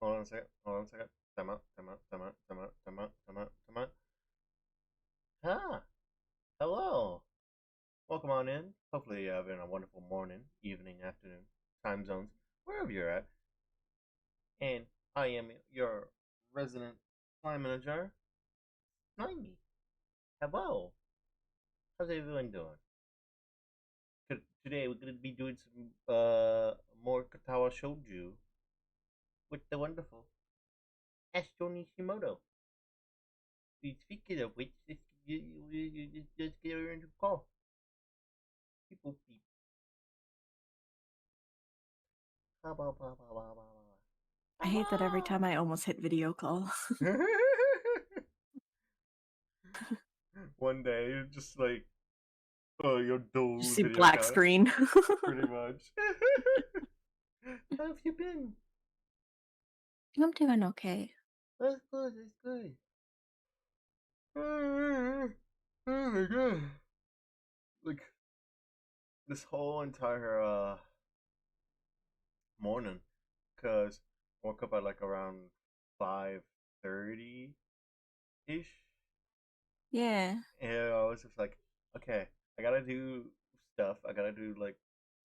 Hold on a second. Hold on a second. Time out. Time out. Time out. Time out. Time out. Time out. Time out. Ah, hello. Welcome on in. Hopefully you're having a wonderful morning, evening, afternoon, time zones, wherever you're at. And I am your resident time manager, Slimy. Hello. How's everyone doing? Today we're going to be doing some more Katawa Shoujo with the wonderful Astro Nishimoto. Speaking of which, let's get her into call. People beep. I hate that every time I almost hit video call. One day, you're just like, oh, your dual Just see video black call, screen. pretty much. How have you been? I'm doing okay. That's good, that's good. Oh my god. Like, this whole entire morning, because I woke up at like around 5:30 ish. Yeah. And I was just like, okay, I gotta do stuff. I gotta do like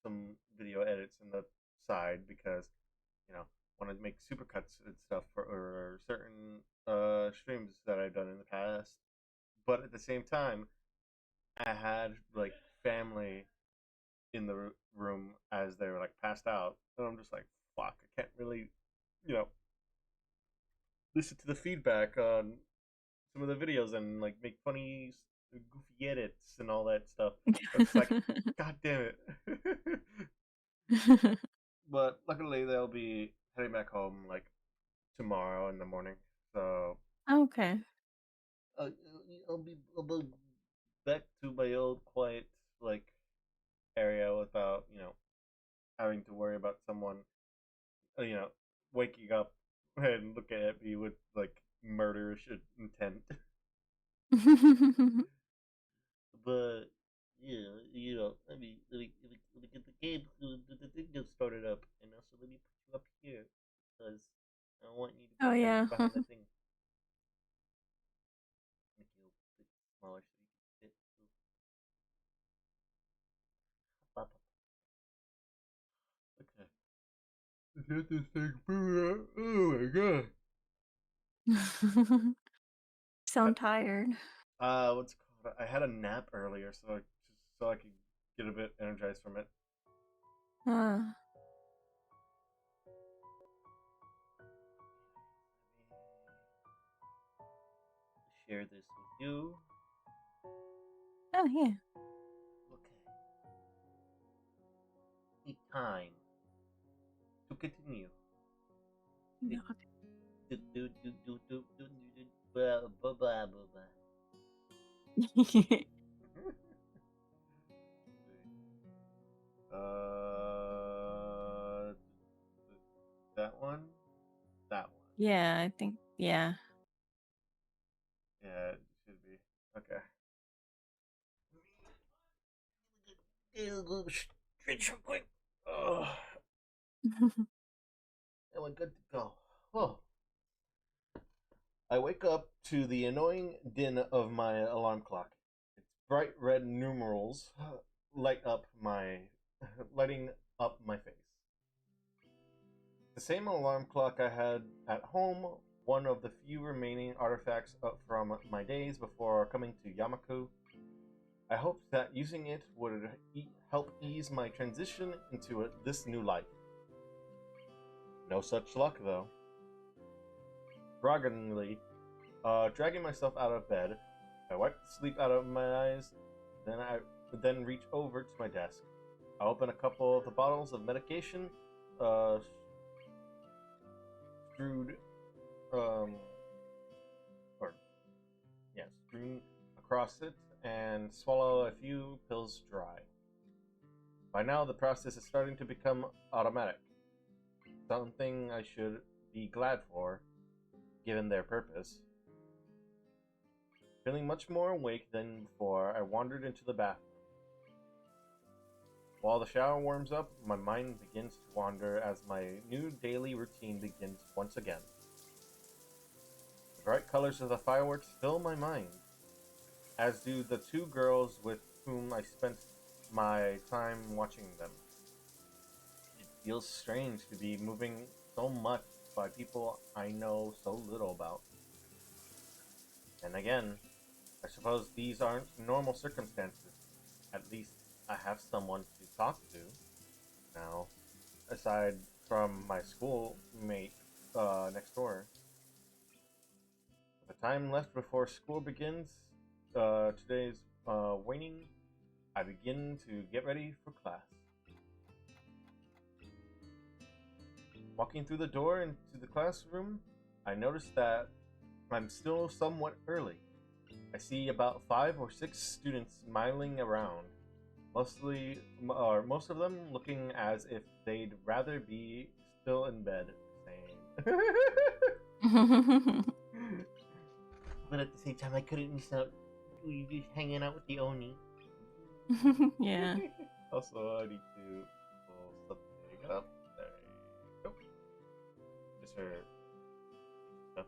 some video edits on the side because, you know, want to make supercuts and stuff for certain streams that I've done in the past. But at the same time, I had like family in the room as they were like passed out, and I'm just like, fuck, I can't really, you know, listen to the feedback on some of the videos and like make funny, goofy edits and all that stuff. I was just like, God damn it. But luckily, they'll be heading back home like tomorrow in the morning. So Okay. uh, I'll be back to my old quiet like area without having to worry about someone you know waking up and looking at me with like murderish intent. But yeah, let me get the game, the thing get started up, and also let me put you up here because I don't want you to be Oh yeah. behind the thing. Make you a bit smaller so you can fit. Okay. Get this thing figured out. Oh my god. Sound tired. What's it called? I had a nap earlier, so I could get a bit energized from it. Uh, Share this with you. oh yeah. Okay. It's time to continue. No, Blah, blah, blah, blah, okay. blah. Uh, that one, that one. Yeah, I think yeah. Yeah, it should be okay. Stretch real quick. Oh, and we're good to go. Oh, I wake up to the annoying din of my alarm clock. Its bright red numerals lighting up my face. The same alarm clock I had at home, one of the few remaining artifacts from my days before coming to Yamaku. I hoped that using it would help ease my transition into this new life. No such luck, though. Grogginly, dragging myself out of bed, I wipe the sleep out of my eyes, then reach over to my desk. I open a couple of the bottles of medication, uh, strewed, um, or yeah, strewn across it, and swallow a few pills dry. By now, the process is starting to become automatic, something I should be glad for, given their purpose. Feeling much more awake than before, I wandered into the bathroom. While the shower warms up, my mind begins to wander as my new daily routine begins once again. The bright colors of the fireworks fill my mind, as do the two girls with whom I spent my time watching them. It feels strange to be moving so much by people I know so little about. And again, I suppose these aren't normal circumstances. At least I have someone to talk to now, aside from my schoolmate next door. With the time left before school begins, today's waning, I begin to get ready for class. Walking through the door into the classroom, I notice that I'm still somewhat early. I see about 5 or 6 students milling around, most of them looking as if they'd rather be still in bed. Same. But at the same time, I couldn't miss out. We just hanging out with the Oni. Yeah. Also, I need to pull something up. There you go. Just her stuff.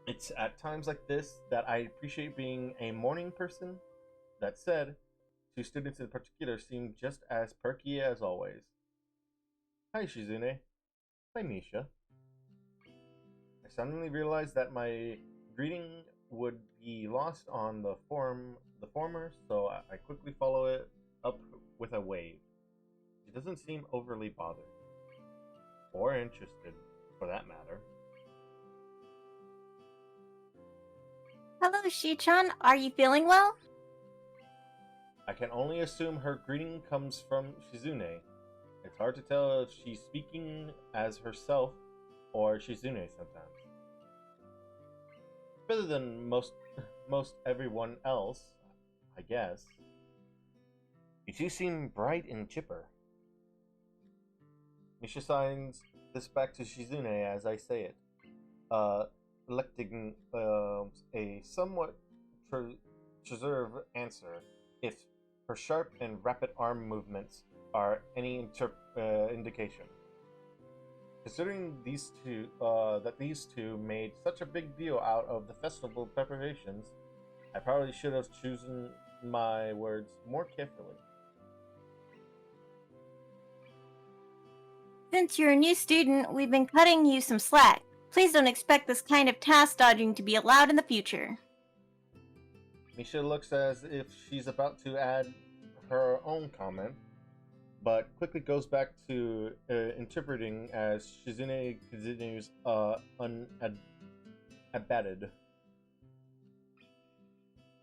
It's at times like this that I appreciate being a morning person. That said, 2 students in particular seem just as perky as always. Hi, Shizune. Hi, Misha. I suddenly realized that my greeting would be lost on the former, so I quickly follow it up with a wave. She doesn't seem overly bothered, or interested, for that matter. Hello, Shi-chan. Are you feeling well? I can only assume her greeting comes from Shizune. It's hard to tell if she's speaking as herself or Shizune sometimes. Better than most everyone else, I guess. You two seem bright and chipper. Misha signs this back to Shizune as I say it, electing a somewhat reserved answer if her sharp and rapid arm movements are any indication. Considering these two made such a big deal out of the festival preparations, I probably should have chosen my words more carefully. Since you're a new student, we've been cutting you some slack. Please don't expect this kind of task dodging to be allowed in the future. Misha looks as if she's about to add her own comment, but quickly goes back to interpreting as Shizune continues unabated.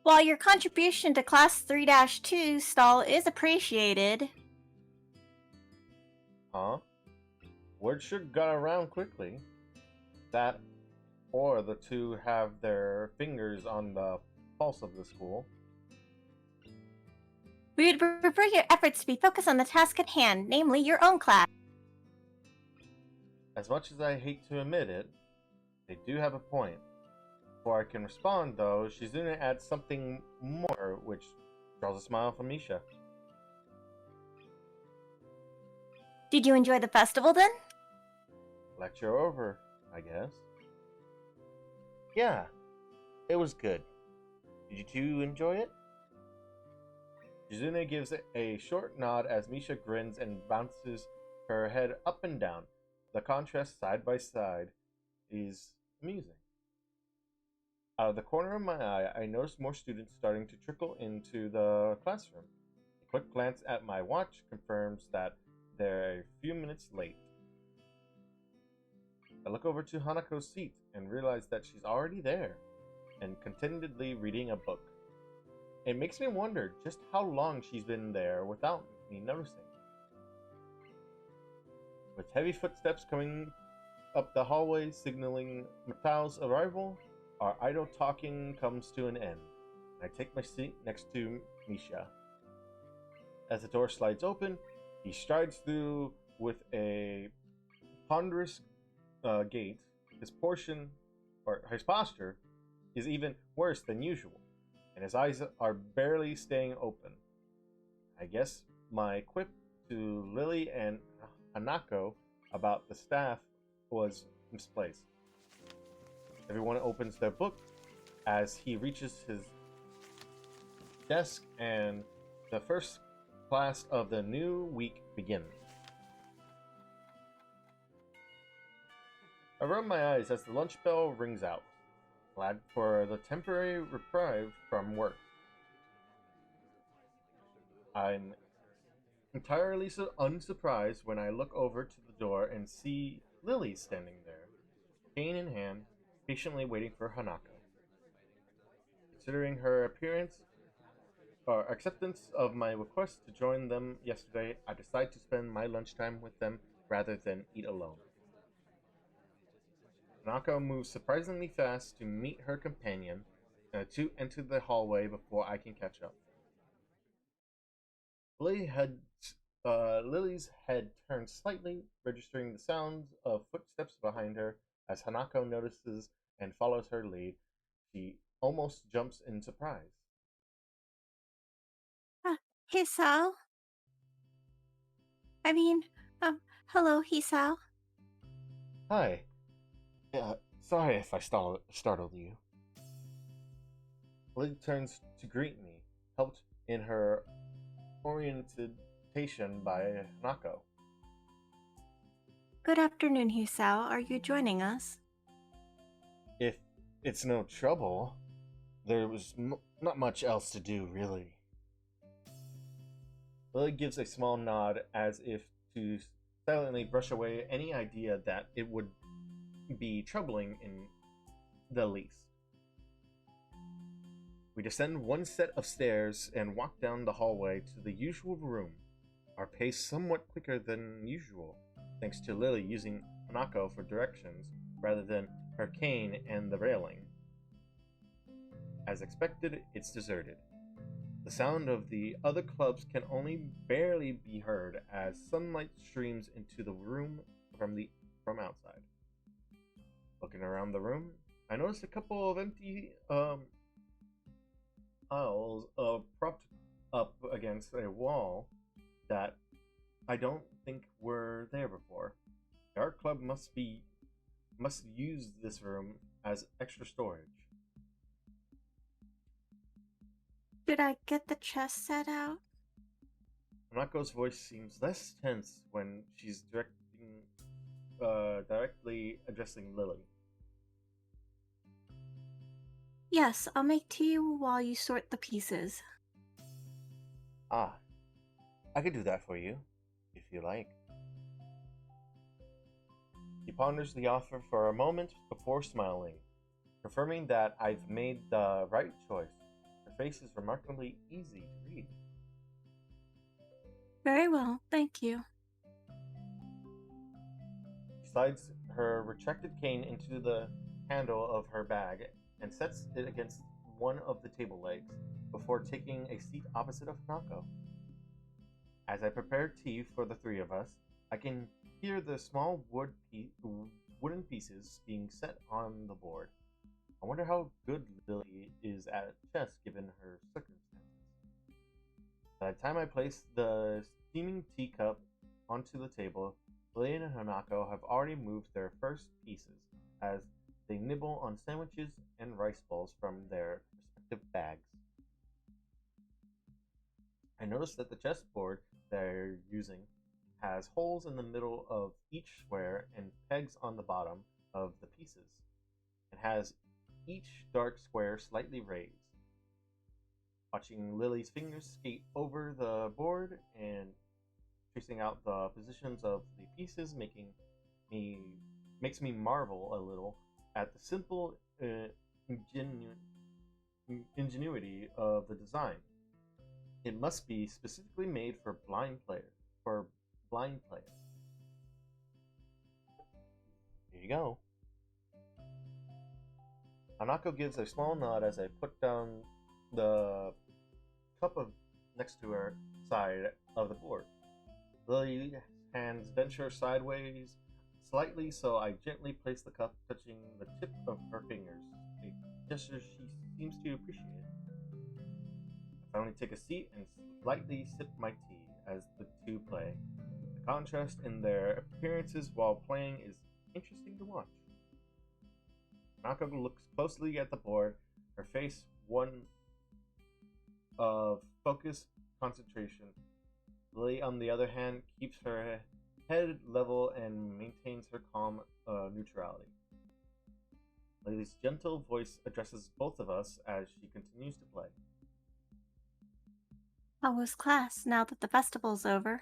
While your contribution to Class 3-2 stall is appreciated... Huh? Word sure got around quickly. That, or the two have their fingers on the pulse of the school. We would prefer your efforts to be focused on the task at hand, namely your own class. As much as I hate to admit it, they do have a point. Before I can respond, though, Shizune adds something more, which draws a smile from Misha. Did you enjoy the festival then? Lecture over, I guess. Yeah, it was good. Did you two enjoy it? Shizune gives a short nod as Misha grins and bounces her head up and down. The contrast side by side is amusing. Out of the corner of my eye, I notice more students starting to trickle into the classroom. A quick glance at my watch confirms that they're a few minutes late. I look over to Hanako's seat and realize that she's already there and contentedly reading a book. It makes me wonder just how long she's been there without me noticing. With heavy footsteps coming up the hallway signaling Matao's arrival, our idle talking comes to an end. I take my seat next to Misha. As the door slides open, he strides through with a ponderous gait. His posture is even worse than usual, and his eyes are barely staying open. I guess my quip to Lily and Hanako about the staff was misplaced. Everyone opens their book as he reaches his desk, and the first class of the new week begins. I rub my eyes as the lunch bell rings out, glad for the temporary reprieve from work. I'm entirely unsurprised when I look over to the door and see Lily standing there, cane in hand, patiently waiting for Hanako. Considering her acceptance of my request to join them yesterday, I decide to spend my lunchtime with them rather than eat alone. Hanako moves surprisingly fast to meet her companion, and the two enter the hallway before I can catch up. Lily's head turns slightly, registering the sounds of footsteps behind her. As Hanako notices and follows her lead, she almost jumps in surprise. Hisao? I mean, hello, Hisao. Hi. Sorry if I startled you. Lily turns to greet me, helped in her orientation by Hanako. Good afternoon, Hisao. Are you joining us? If it's no trouble, there was not much else to do, really. Lily gives a small nod as if to silently brush away any idea that it would be troubling in the least. We descend one set of stairs and walk down the hallway to the usual room, our pace somewhat quicker than usual, thanks to Lily using Hanako for directions rather than her cane and the railing. As expected, it's deserted. The sound of the other clubs can only barely be heard as sunlight streams into the room from outside. Looking around the room, I notice a couple of empty aisles propped up against a wall that I don't think were there before. The art club must use this room as extra storage. Should I get the chess set out? Hanako's voice seems less tense when she's directly addressing Lily. Yes, I'll make tea while you sort the pieces. Ah, I could do that for you, if you like. He ponders the offer for a moment before smiling, confirming that I've made the right choice. Her face is remarkably easy to read. Very well, thank you. She slides her retracted cane into the handle of her bag and sets it against one of the table legs before taking a seat opposite of Hanako. As I prepare tea for the three of us, I can hear the small wooden pieces being set on the board. I wonder how good Lily is at chess given her circumstances. By the time I place the steaming teacup onto the table, Lily and Hanako have already moved their first pieces as they nibble on sandwiches and rice balls from their respective bags. I notice that the chessboard they're using has holes in the middle of each square and pegs on the bottom of the pieces. It has each dark square slightly raised. Watching Lily's fingers skate over the board and tracing out the positions of the pieces makes me marvel a little at the simple ingenuity of the design. It must be specifically made for blind players. Here you go. Hanako gives a small nod as I put down the cup next to her side of the board. Lily's hands venture sideways slightly, so I gently place the cup, touching the tip of her fingers, a gesture she seems to appreciate. Finally take a seat and slightly sip my tea as the two play. The contrast in their appearances while playing is interesting to watch. Hanako looks closely at the board, her face one of focused concentration. Lily, on the other hand, keeps her head level and maintains her calm neutrality. Lily's gentle voice addresses both of us as she continues to play. How was class now that the festival's over?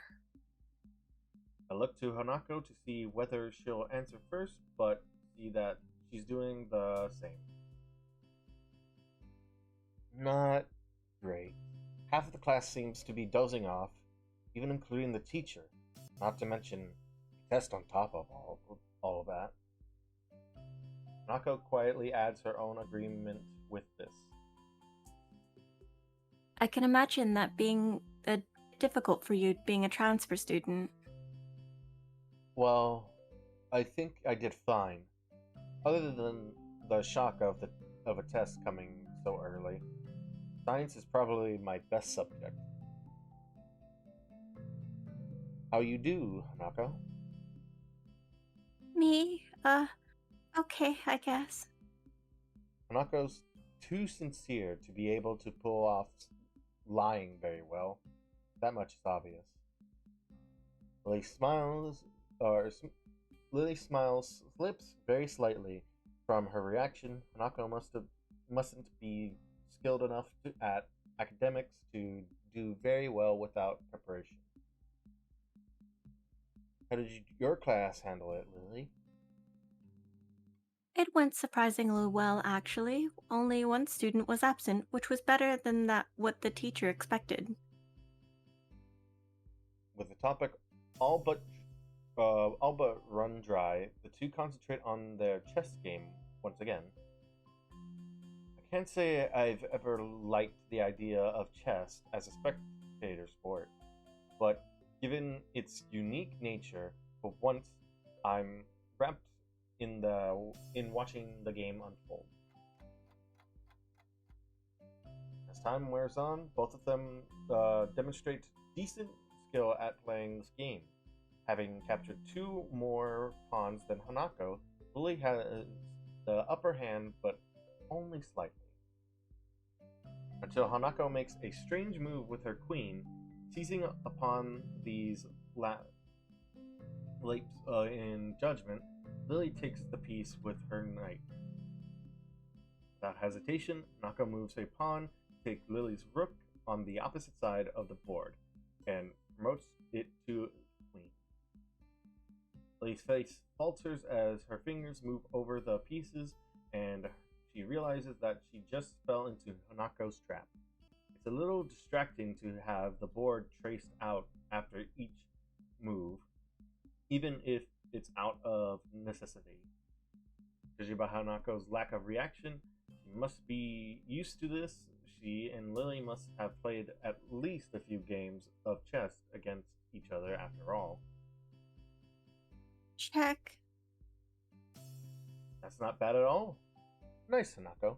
I look to Hanako to see whether she'll answer first, but see that she's doing the same. Not great. Half of the class seems to be dozing off, even including the teacher, not to mention a test on top of all of that. Hanako quietly adds her own agreement with this. I can imagine that being difficult for you being a transfer student. Well, I think I did fine, other than the shock of a test coming so early. Science is probably my best subject. How you do, Hanako? Me? Okay, I guess. Hanako's too sincere to be able to pull off lying very well. That much is obvious. Lily smiles, or Lily smiles, slips very slightly from her reaction. Hanako mustn't be skilled enough at academics to do very well without preparation. How did your class handle it, Lily? It went surprisingly well, actually. Only one student was absent, which was better than what the teacher expected. With the topic all but all but run dry, the two concentrate on their chess game once again. I can't say I've ever liked the idea of chess as a spectator sport, but given its unique nature, for once I'm wrapped in watching the game unfold. As time wears on, both of them demonstrate decent skill at playing this game. Having captured two more pawns than Hanako, Lily has the upper hand, but only slightly. Until Hanako makes a strange move with her queen, seizing upon these leaps in judgment, Lily takes the piece with her knight. Without hesitation, Hanako moves a pawn to take Lily's rook on the opposite side of the board and promotes it to queen. Lily's face falters as her fingers move over the pieces, and she realizes that she just fell into Hanako's trap. It's a little distracting to have the board traced out after each move, even if it's out of necessity. Judging by Hanako's lack of reaction, she must be used to this. She and Lily must have played at least a few games of chess against each other after all. Check. That's not bad at all. Nice, Hanako.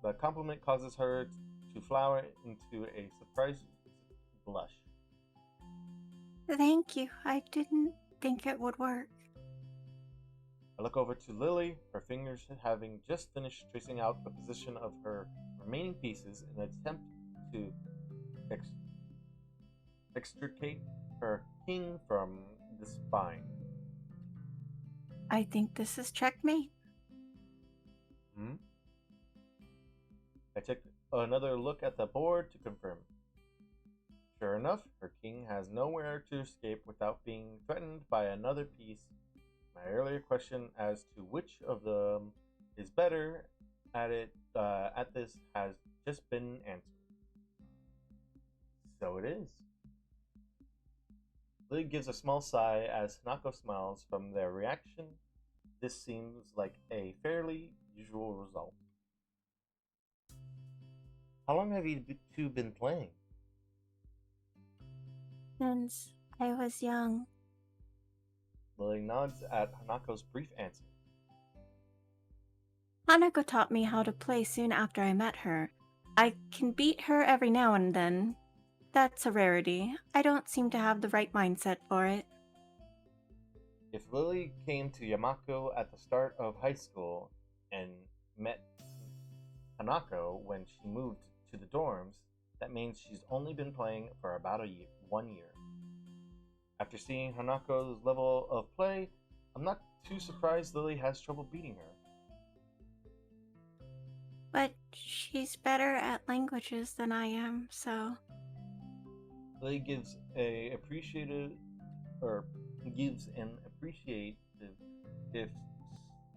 The compliment causes her to flower into a surprised blush. Thank you. I didn't think it would work. I look over to Lily, her fingers having just finished tracing out the position of her remaining pieces in an attempt to extricate her king from the spine. I think this is checkmate. Hmm? I take another look at the board to confirm. Sure enough, her king has nowhere to escape without being threatened by another piece. My earlier question as to which of them is better at this has just been answered. So it is. Lily gives a small sigh as Hanako smiles from their reaction. This seems like a fairly usual result. How long have you two been playing? Since I was young. Lily nods at Hanako's brief answer. Hanako taught me how to play soon after I met her. I can beat her every now and then. That's a rarity. I don't seem to have the right mindset for it. If Lily came to Yamako at the start of high school and met Hanako when she moved to the dorms, that means she's only been playing for about 1 year. After seeing Hanako's level of play, I'm not too surprised Lily has trouble beating her. But she's better at languages than I am, so. Lily gives an appreciative, if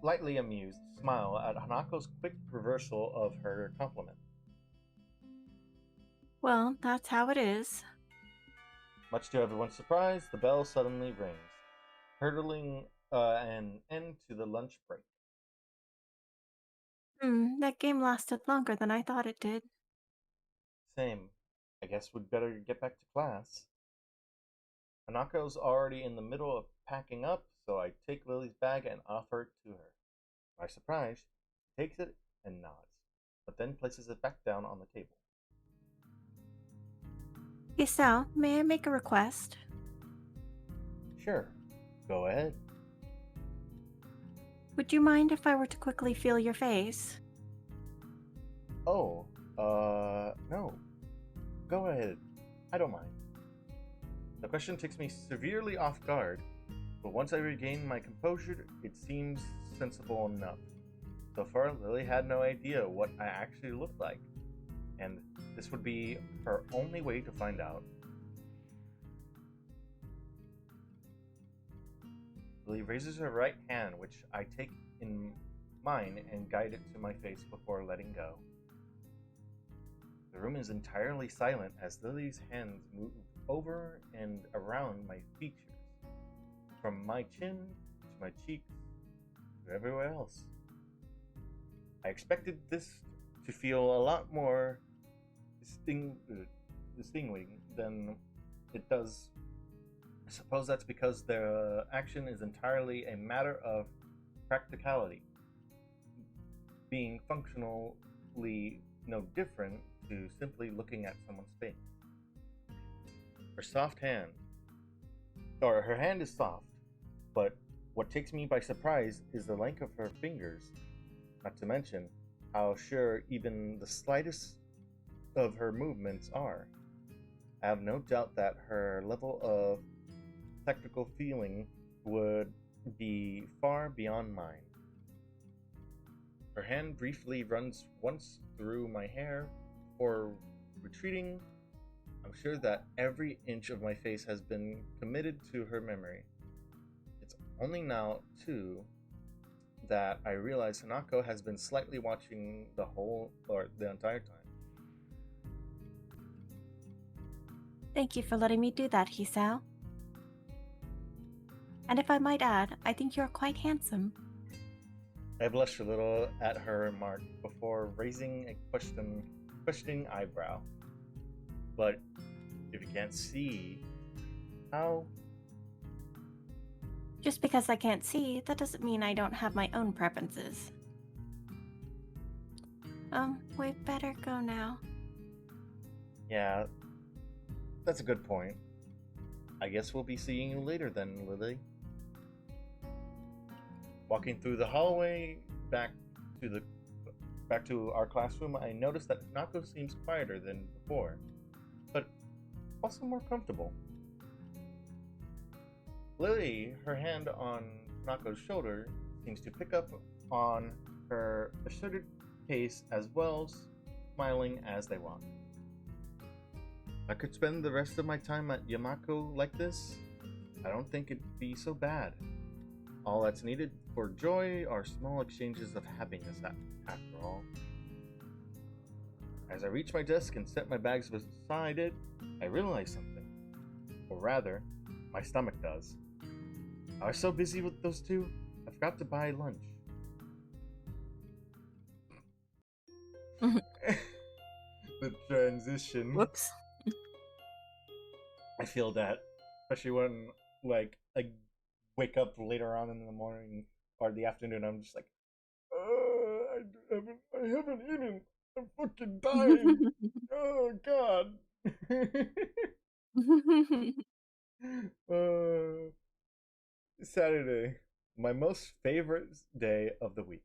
slightly amused, smile at Hanako's quick reversal of her compliment. Well, that's how it is. Much to everyone's surprise, the bell suddenly rings, hurtling an end to the lunch break. That game lasted longer than I thought it did. Same. I guess we'd better get back to class. Hanako's already in the middle of packing up, so I take Lily's bag and offer it to her. To my surprise, she takes it and nods, but then places it back down on the table. Hey Sal, may I make a request? Sure, go ahead. Would you mind if I were to quickly feel your face? Oh, no. Go ahead. I don't mind. The question takes me severely off guard, but once I regain my composure, it seems sensible enough. So far, Lily had no idea what I actually looked like, and this would be her only way to find out. Lily raises her right hand, which I take in mine and guide it to my face before letting go. The room is entirely silent as Lily's hands move over and around my features, from my chin to my cheeks to everywhere else. I expected this to feel a lot more distinguishing than it does. I suppose that's because the action is entirely a matter of practicality, being functionally no different to simply looking at someone's face. Her hand is soft, but what takes me by surprise is the length of her fingers, not to mention how sure even the slightest of her movements are. I have no doubt that her level of technical feeling would be far beyond mine. Her hand briefly runs once through my hair before retreating. I'm sure that every inch of my face has been committed to her memory. It's only now, too, that I realize Hanako has been slightly watching the entire time. Thank you for letting me do that, Hisao. And if I might add, I think you're quite handsome. I blushed a little at her remark before raising a questioning eyebrow. But if you can't see, how? Just because I can't see, that doesn't mean I don't have my own preferences. We better go now. Yeah, that's a good point. I guess we'll be seeing you later then, Lily. Walking through the hallway back to our classroom, I noticed that Nako seems quieter than before, but also more comfortable. Lily, her hand on Nako's shoulder, seems to pick up on her asserted pace as well, smiling as they walk. I could spend the rest of my time at Yamako like this. I don't think it'd be so bad. All that's needed for joy are small exchanges of happiness, after all. As I reach my desk and set my bags beside it, I realize something. Or rather, my stomach does. I was so busy with those two, I forgot to buy lunch. The transition. Whoops. I feel that, especially when I wake up later on in the morning or the afternoon. I'm just like, I haven't eaten. I'm fucking dying. Oh god. uh, Saturday, my most favorite day of the week.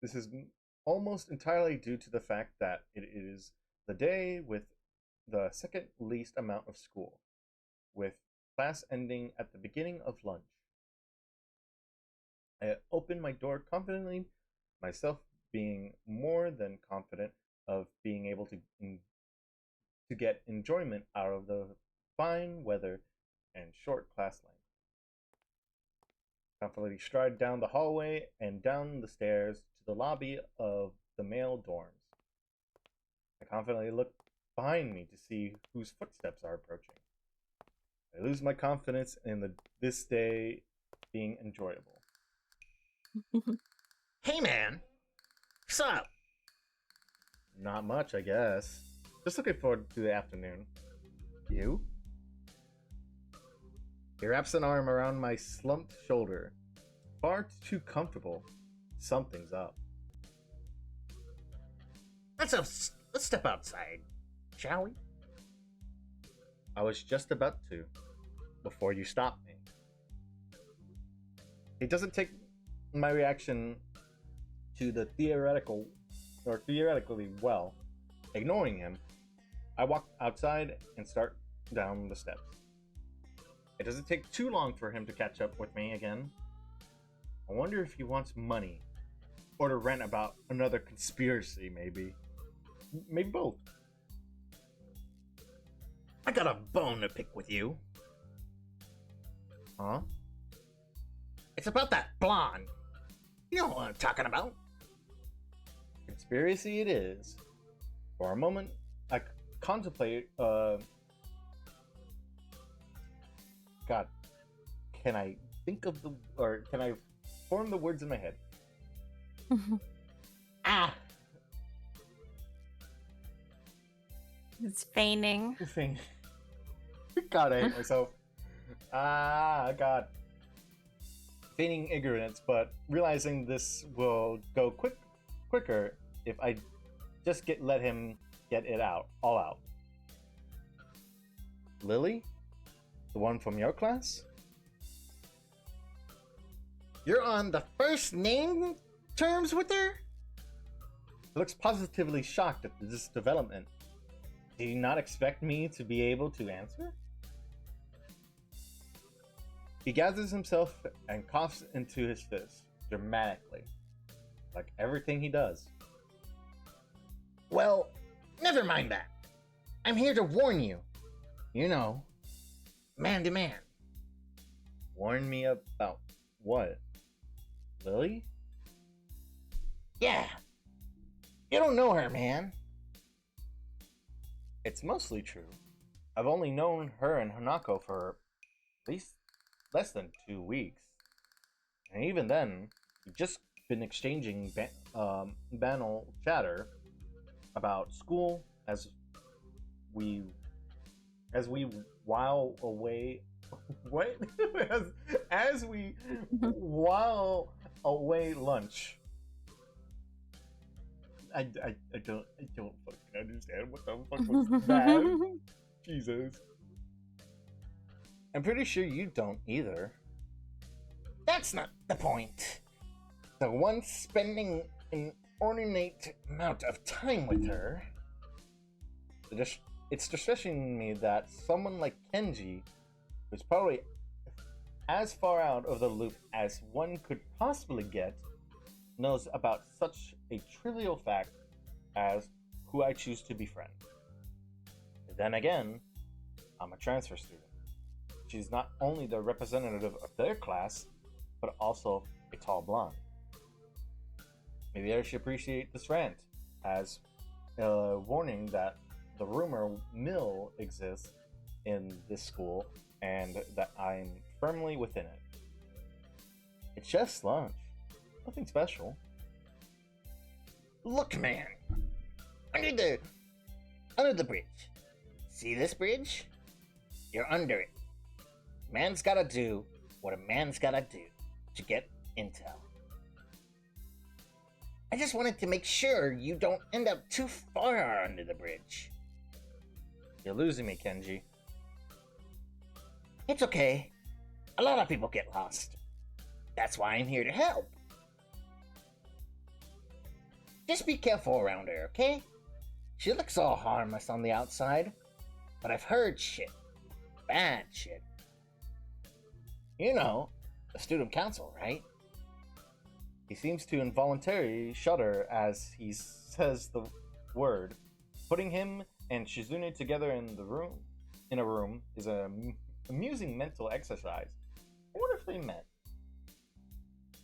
This is almost entirely due to the fact that it is the day with the second least amount of school, with class ending at the beginning of lunch. I opened my door confidently, myself being more than confident of being able to get enjoyment out of the fine weather and short class length. Confidently stride down the hallway and down the stairs to the lobby of the male dorms. I confidently look behind me to see whose footsteps are approaching. I lose my confidence in this day being enjoyable. Hey man, what's up? Not much, I guess. Just looking forward to the afternoon. You? He wraps an arm around my slumped shoulder. Far too comfortable. Something's up. Let's step outside, shall we? I was just about to, before you stopped me. He doesn't take my reaction to the theoretically well. Ignoring him, I walk outside and start down the steps. It doesn't take too long for him to catch up with me again. I wonder if he wants money, or to rant about another conspiracy, maybe. Maybe both. I got a bone to pick with you. Huh? It's about that blonde. You know what I'm talking about. Conspiracy it is. For a moment, I contemplate, God, can I form the words in my head? Ah! It's feigning. Thing. God, I hate myself. God. Feigning ignorance, but realizing this will go quicker if I just let him get it all out. Lily? The one from your class? You're on the first name terms with her? He looks positively shocked at this development. Did he not expect me to be able to answer? He gathers himself and coughs into his fist, dramatically, like everything he does. Well, never mind that. I'm here to warn you. You know, man to man. Warn me about what? Lily? Yeah. You don't know her, man. It's mostly true. I've only known her and Hanako for at least less than 2 weeks. And even then, we've just been exchanging banal chatter about school as we while away what as we while away lunch. I don't fucking understand what the fuck was that. Jesus. I'm pretty sure you don't either. That's not the point. The one spending an inordinate amount of time with her. It's distressing me that someone like Kenji, who's probably as far out of the loop as one could possibly get, knows about such a trivial fact as who I choose to befriend. Then again, I'm a transfer student. She's not only the representative of their class, but also a tall blonde. Maybe I should appreciate this rant as a warning that the rumor mill exists in this school and that I'm firmly within it. It's just lunch. Nothing special. Look, man. Under the bridge. See this bridge? You're under it. Man's gotta do what a man's gotta do to get intel. I just wanted to make sure you don't end up too far under the bridge. You're losing me, Kenji. It's okay. A lot of people get lost. That's why I'm here to help. Just be careful around her, okay? She looks all harmless on the outside, but I've heard shit. Bad shit. You know, the student council, right? He seems to involuntarily shudder as he says the word. Putting him and Shizune together in a room is an amusing mental exercise. I wonder if they met.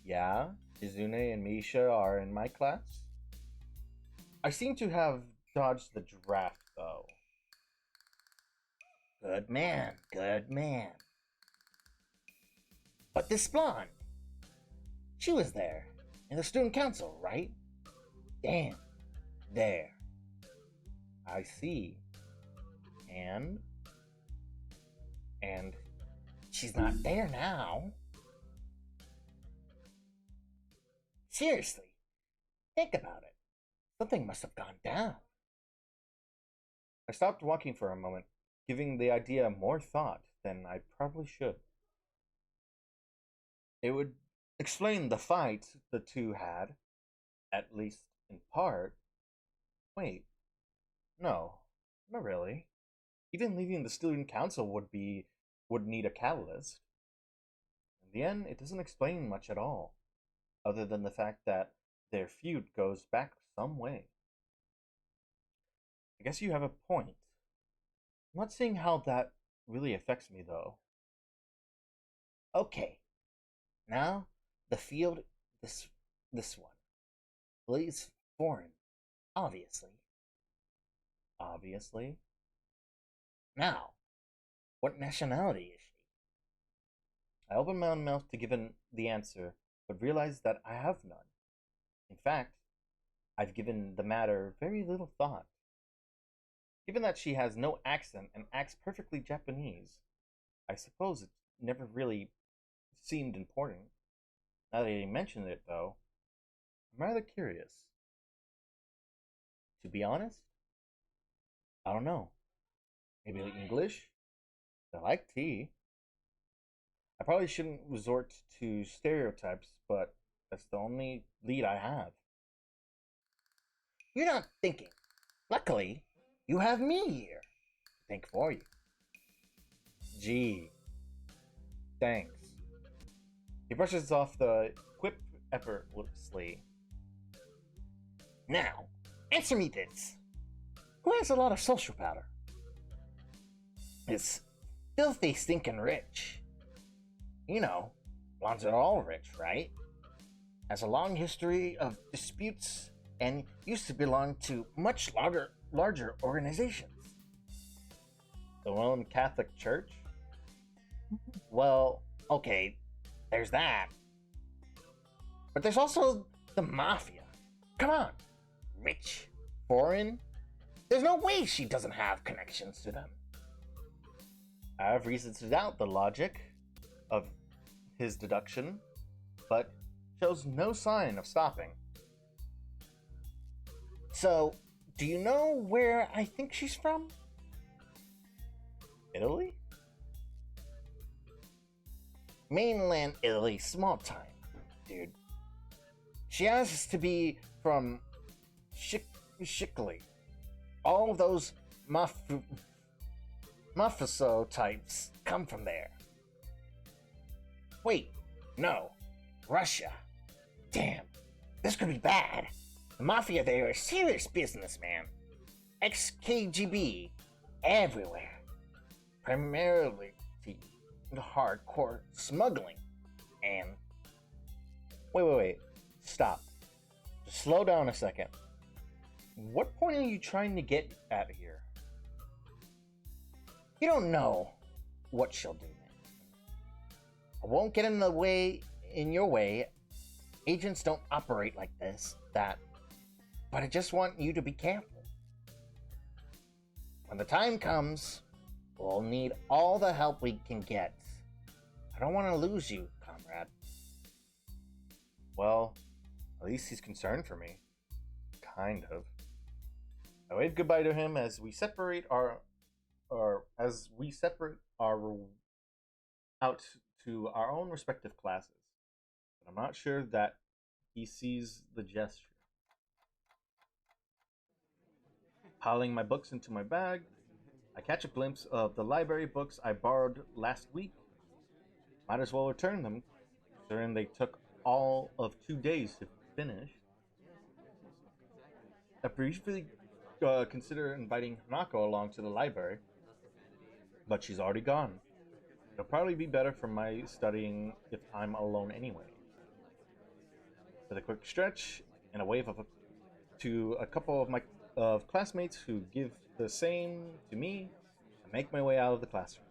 Yeah, Shizune and Misha are in my class. I seem to have dodged the draft, though. Good man, good man. But this blonde, she was there in the student council, right? Damn, there. I see. And she's not there now. Seriously, think about it. Something must have gone down. I stopped walking for a moment, giving the idea more thought than I probably should. It would explain the fight the two had, at least in part. Wait, no, not really. Even leaving the student council would need a catalyst. In the end, it doesn't explain much at all, other than the fact that their feud goes back some way. I guess you have a point. I'm not seeing how that really affects me, though. Okay, now the field, this one, believes foreign, obviously. Obviously. Now, what nationality is she? I open my mouth to give the answer, but realize that I have none. In fact, I've given the matter very little thought. Given that she has no accent and acts perfectly Japanese, I suppose it never really seemed important. Now that you mentioned it, though, I'm rather curious. To be honest, I don't know. Maybe like English? I like tea. I probably shouldn't resort to stereotypes, but that's the only lead I have. You're not thinking. Luckily, you have me here to think for you. Gee, thanks. He brushes off the quip effortlessly. Now, answer me this. Who has a lot of social powder? Is filthy stinking rich. You know, blondes are all rich, right? Has a long history of disputes and used to belong to much larger organizations. The Roman Catholic Church? Well, okay, there's that. But there's also the mafia. Come on, rich, foreign. There's no way she doesn't have connections to them. I have reason to doubt the logic of his deduction, but shows no sign of stopping. So, do you know where I think she's from? Italy? Mainland Italy, small time, dude. She has to be from Sicily. All those mafioso types come from there. Wait, no, Russia. Damn, this could be bad. The mafia there is serious business, man. Ex-KGB everywhere. Primarily the hardcore smuggling and... Wait. Stop. Just slow down a second. What point are you trying to get at here? You don't know what she'll do, man. I won't get in your way. Agents don't operate like this, that. But I just want you to be careful. When the time comes, we'll need all the help we can get. I don't want to lose you, comrade. Well, At least he's concerned for me. Kind of. I wave goodbye to him as we separate our out to our own respective classes. But I'm not sure that he sees the gesture. Piling my books into my bag, I catch a glimpse of the library books I borrowed last week. Might as well return them, considering they took all of 2 days to finish. I briefly consider inviting Hanako along to the library, but she's already gone. It'll probably be better for my studying if I'm alone anyway. With a quick stretch and a wave to a couple of my classmates who give the same to me, I make my way out of the classroom.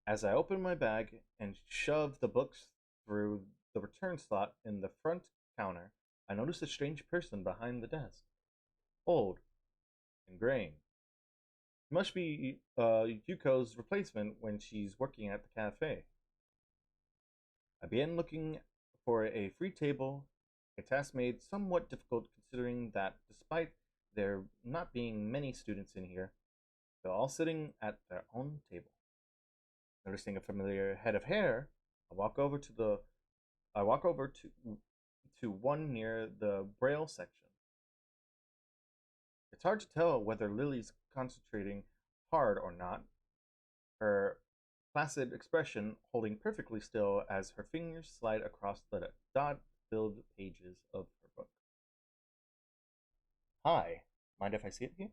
As I open my bag and shove the books through the return slot in the front counter, I notice a strange person behind the desk. Old and graying. It must be Yuko's replacement when she's working at the cafe. I began looking for a free table, a task made somewhat difficult considering that despite there not being many students in here, they're all sitting at their own table. Noticing a familiar head of hair, I walk over to one near the braille section. It's hard to tell whether Lily's concentrating hard or not, her placid expression holding perfectly still as her fingers slide across the dot-filled pages of her book. Hi, mind if I see it here?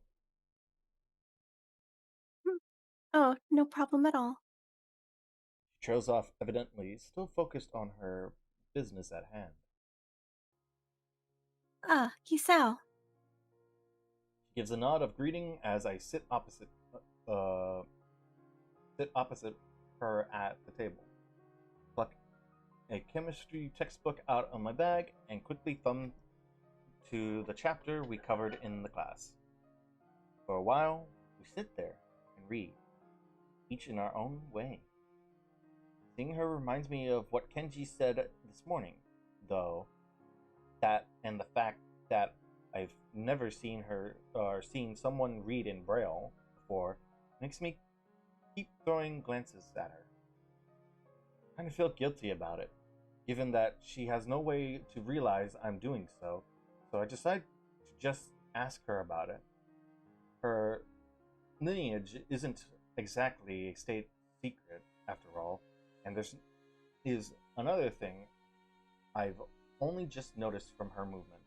Oh, no problem at all. She trails off, evidently still focused on her business at hand. Ah, Kisao. She gives a nod of greeting as I sit opposite her at the table. Pluck a chemistry textbook out of my bag and quickly thumb to the chapter we covered in the class. For a while, we sit there and read, each in our own way. Seeing her reminds me of what Kenji said this morning, though, that and the fact that I've never seen her or seen someone read in Braille before makes me keep throwing glances at her. I kind of feel guilty about it, given that she has no way to realize I'm doing so, so I decide to just ask her about it. Her lineage isn't exactly a state secret, after all, and is another thing I've only just noticed from her movement.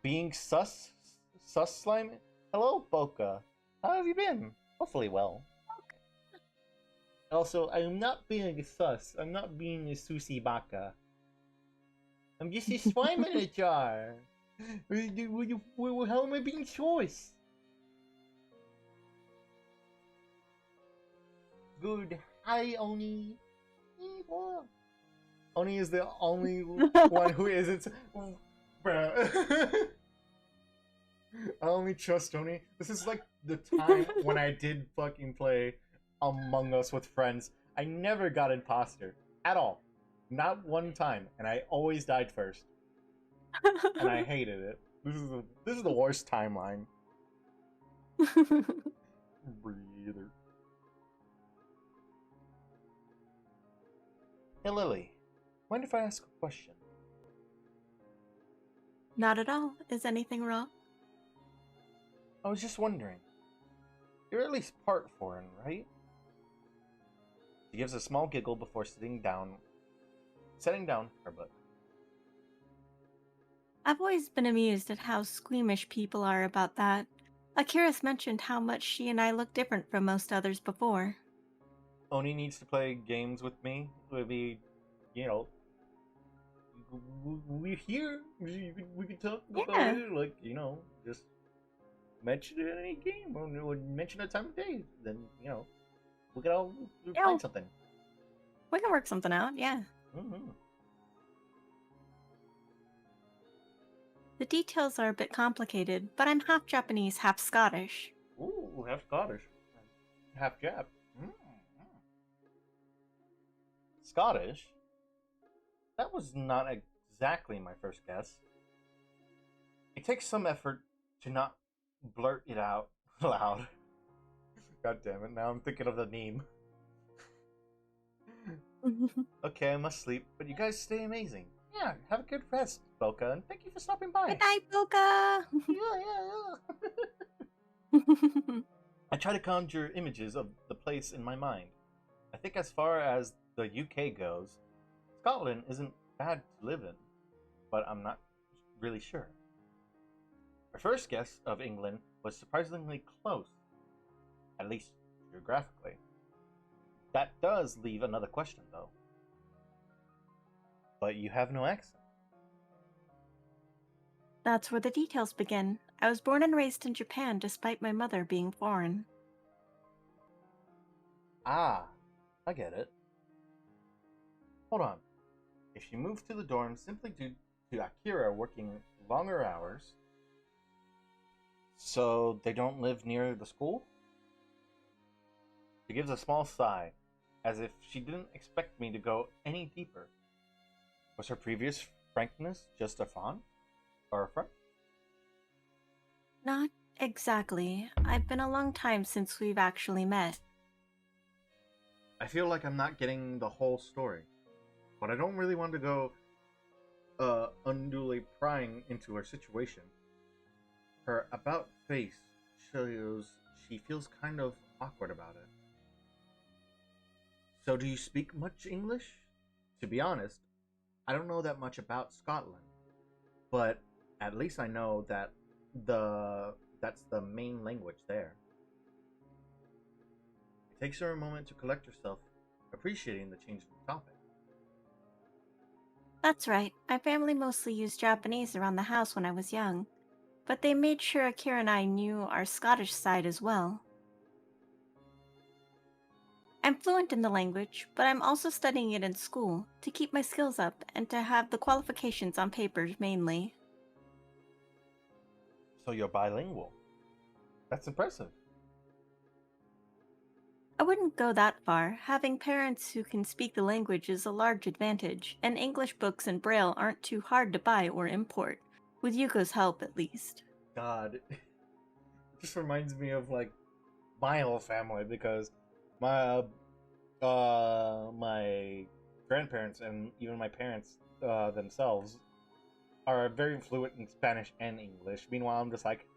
Being sus slime? Hello, Boca. How have you been? Hopefully well. Also, I'm not being sus. I'm not being a sushi baka. I'm just a slime in a jar. How am I being choice? Good. Hi, Oni. Oni is the only one who isn't. Bruh. I only trust Oni. This is like the time when I did fucking play Among Us with friends. I never got imposter at all. Not one time, and I always died first. And I hated it. This is the worst timeline. Breather. Hey Lily, mind if I ask a question? Not at all. Is anything wrong? I was just wondering. You're at least part foreign, right? She gives a small giggle before setting down her book. I've always been amused at how squeamish people are about that. Akira's mentioned how much she and I look different from most others before. Oni needs to play games with me. Maybe, you know, we're here. We can talk about it. Like, you know, just mention it in any game or mention a time of day. Then, you know, we can all find something. We can work something out, yeah. Mm-hmm. The details are a bit complicated, but I'm half Japanese, half Scottish. Ooh, half Scottish. Half Jap. Scottish? That was not exactly my first guess. It takes some effort to not blurt it out loud. God damn it, now I'm thinking of the meme. Okay, I must sleep, but you guys stay amazing. Yeah, have a good rest, Boca, and thank you for stopping by. Good night, Boca. Yeah. I try to conjure images of the place in my mind. I think as far as the UK goes, Scotland isn't bad to live in, but I'm not really sure. My first guess of England was surprisingly close, at least geographically. That does leave another question, though. But you have no accent. That's where the details begin. I was born and raised in Japan despite my mother being foreign. Ah, I get it. Hold on. If she moved to the dorm simply due to Akira working longer hours, so they don't live near the school? She gives a small sigh, as if she didn't expect me to go any deeper. Was her previous frankness just a front? Or a front? Not exactly. I've been a long time since we've actually met. I feel like I'm not getting the whole story, but I don't really want to go unduly prying into her situation. Her about face shows she feels kind of awkward about it. So, do you speak much English? To be honest, I don't know that much about Scotland, but at least I know that that's the main language there. It takes her a moment to collect herself, appreciating the change in the topic. That's right. My family mostly used Japanese around the house when I was young, but they made sure Akira and I knew our Scottish side as well. I'm fluent in the language, but I'm also studying it in school to keep my skills up and to have the qualifications on papers mainly. So you're bilingual. That's impressive. I wouldn't go that far. Having parents who can speak the language is a large advantage, and English books and Braille aren't too hard to buy or import, with Yuko's help at least. God, it just reminds me of like my whole family because my grandparents and even my parents themselves are very fluent in Spanish and English. Meanwhile, I'm just like,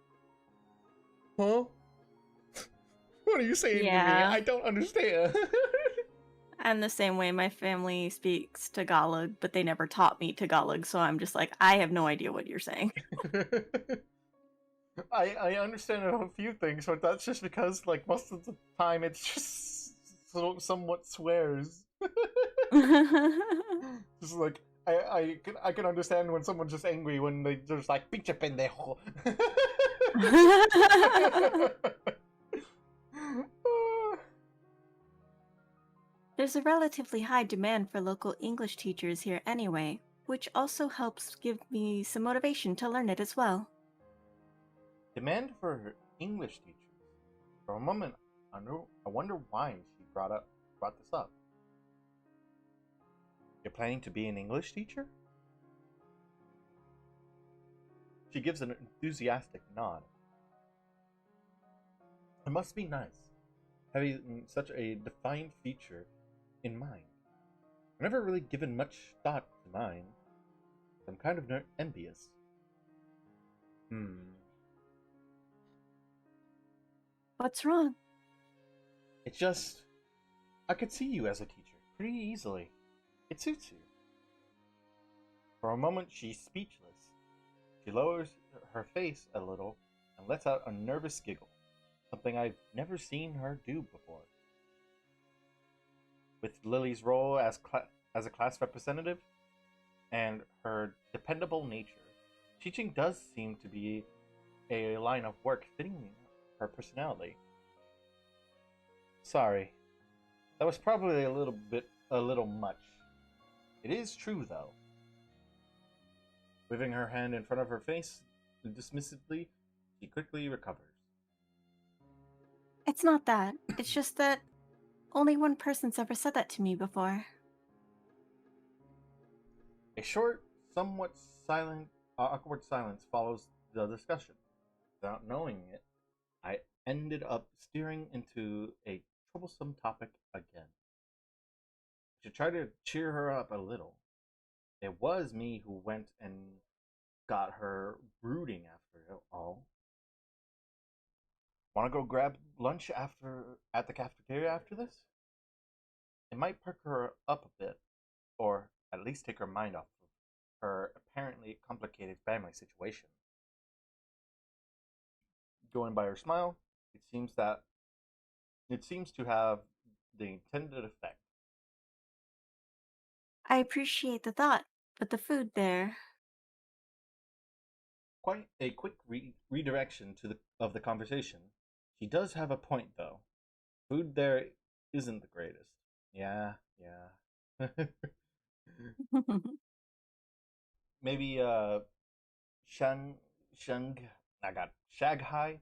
huh? What are you saying to me? Yeah. I don't understand. I'm the same way. My family speaks Tagalog, but they never taught me Tagalog, so I'm just like, I have no idea what you're saying. I understand a few things, but that's just because like most of the time it's just somewhat swears. Just like I can understand when someone's just angry when they just like pinche pendejo. There's a relatively high demand for local English teachers here anyway, which also helps give me some motivation to learn it as well. Demand for English teachers. For a moment, I wonder why she brought this up. You're planning to be an English teacher? She gives an enthusiastic nod. It must be nice, having such a defined future in mind. I've never really given much thought to mine. I'm kind of envious. What's wrong? It's just, I could see you as a teacher pretty easily. It suits you. For a moment, she's speechless. She lowers her face a little and lets out a nervous giggle, something I've never seen her do before. With Lily's role as a class representative and her dependable nature, teaching does seem to be a line of work fitting her personality. Sorry, that was probably a little much. It is true, though. Waving her hand in front of her face dismissively, she quickly recovers. It's not that. It's just that only one person's ever said that to me before. A short somewhat awkward silence follows the discussion. Without knowing it, I ended up steering into a troublesome topic again. To try to cheer her up a little, it was me who went and got her brooding after it all. Want to go grab lunch at the cafeteria after this? It might perk her up a bit, or at least take her mind off of her apparently complicated family situation. Going by her smile, it seems to have the intended effect. I appreciate the thought, but the food there. Quite a quick redirection of the conversation. She does have a point, though. Food there isn't the greatest. Yeah, yeah. Maybe Shang Shang I got Shanghai.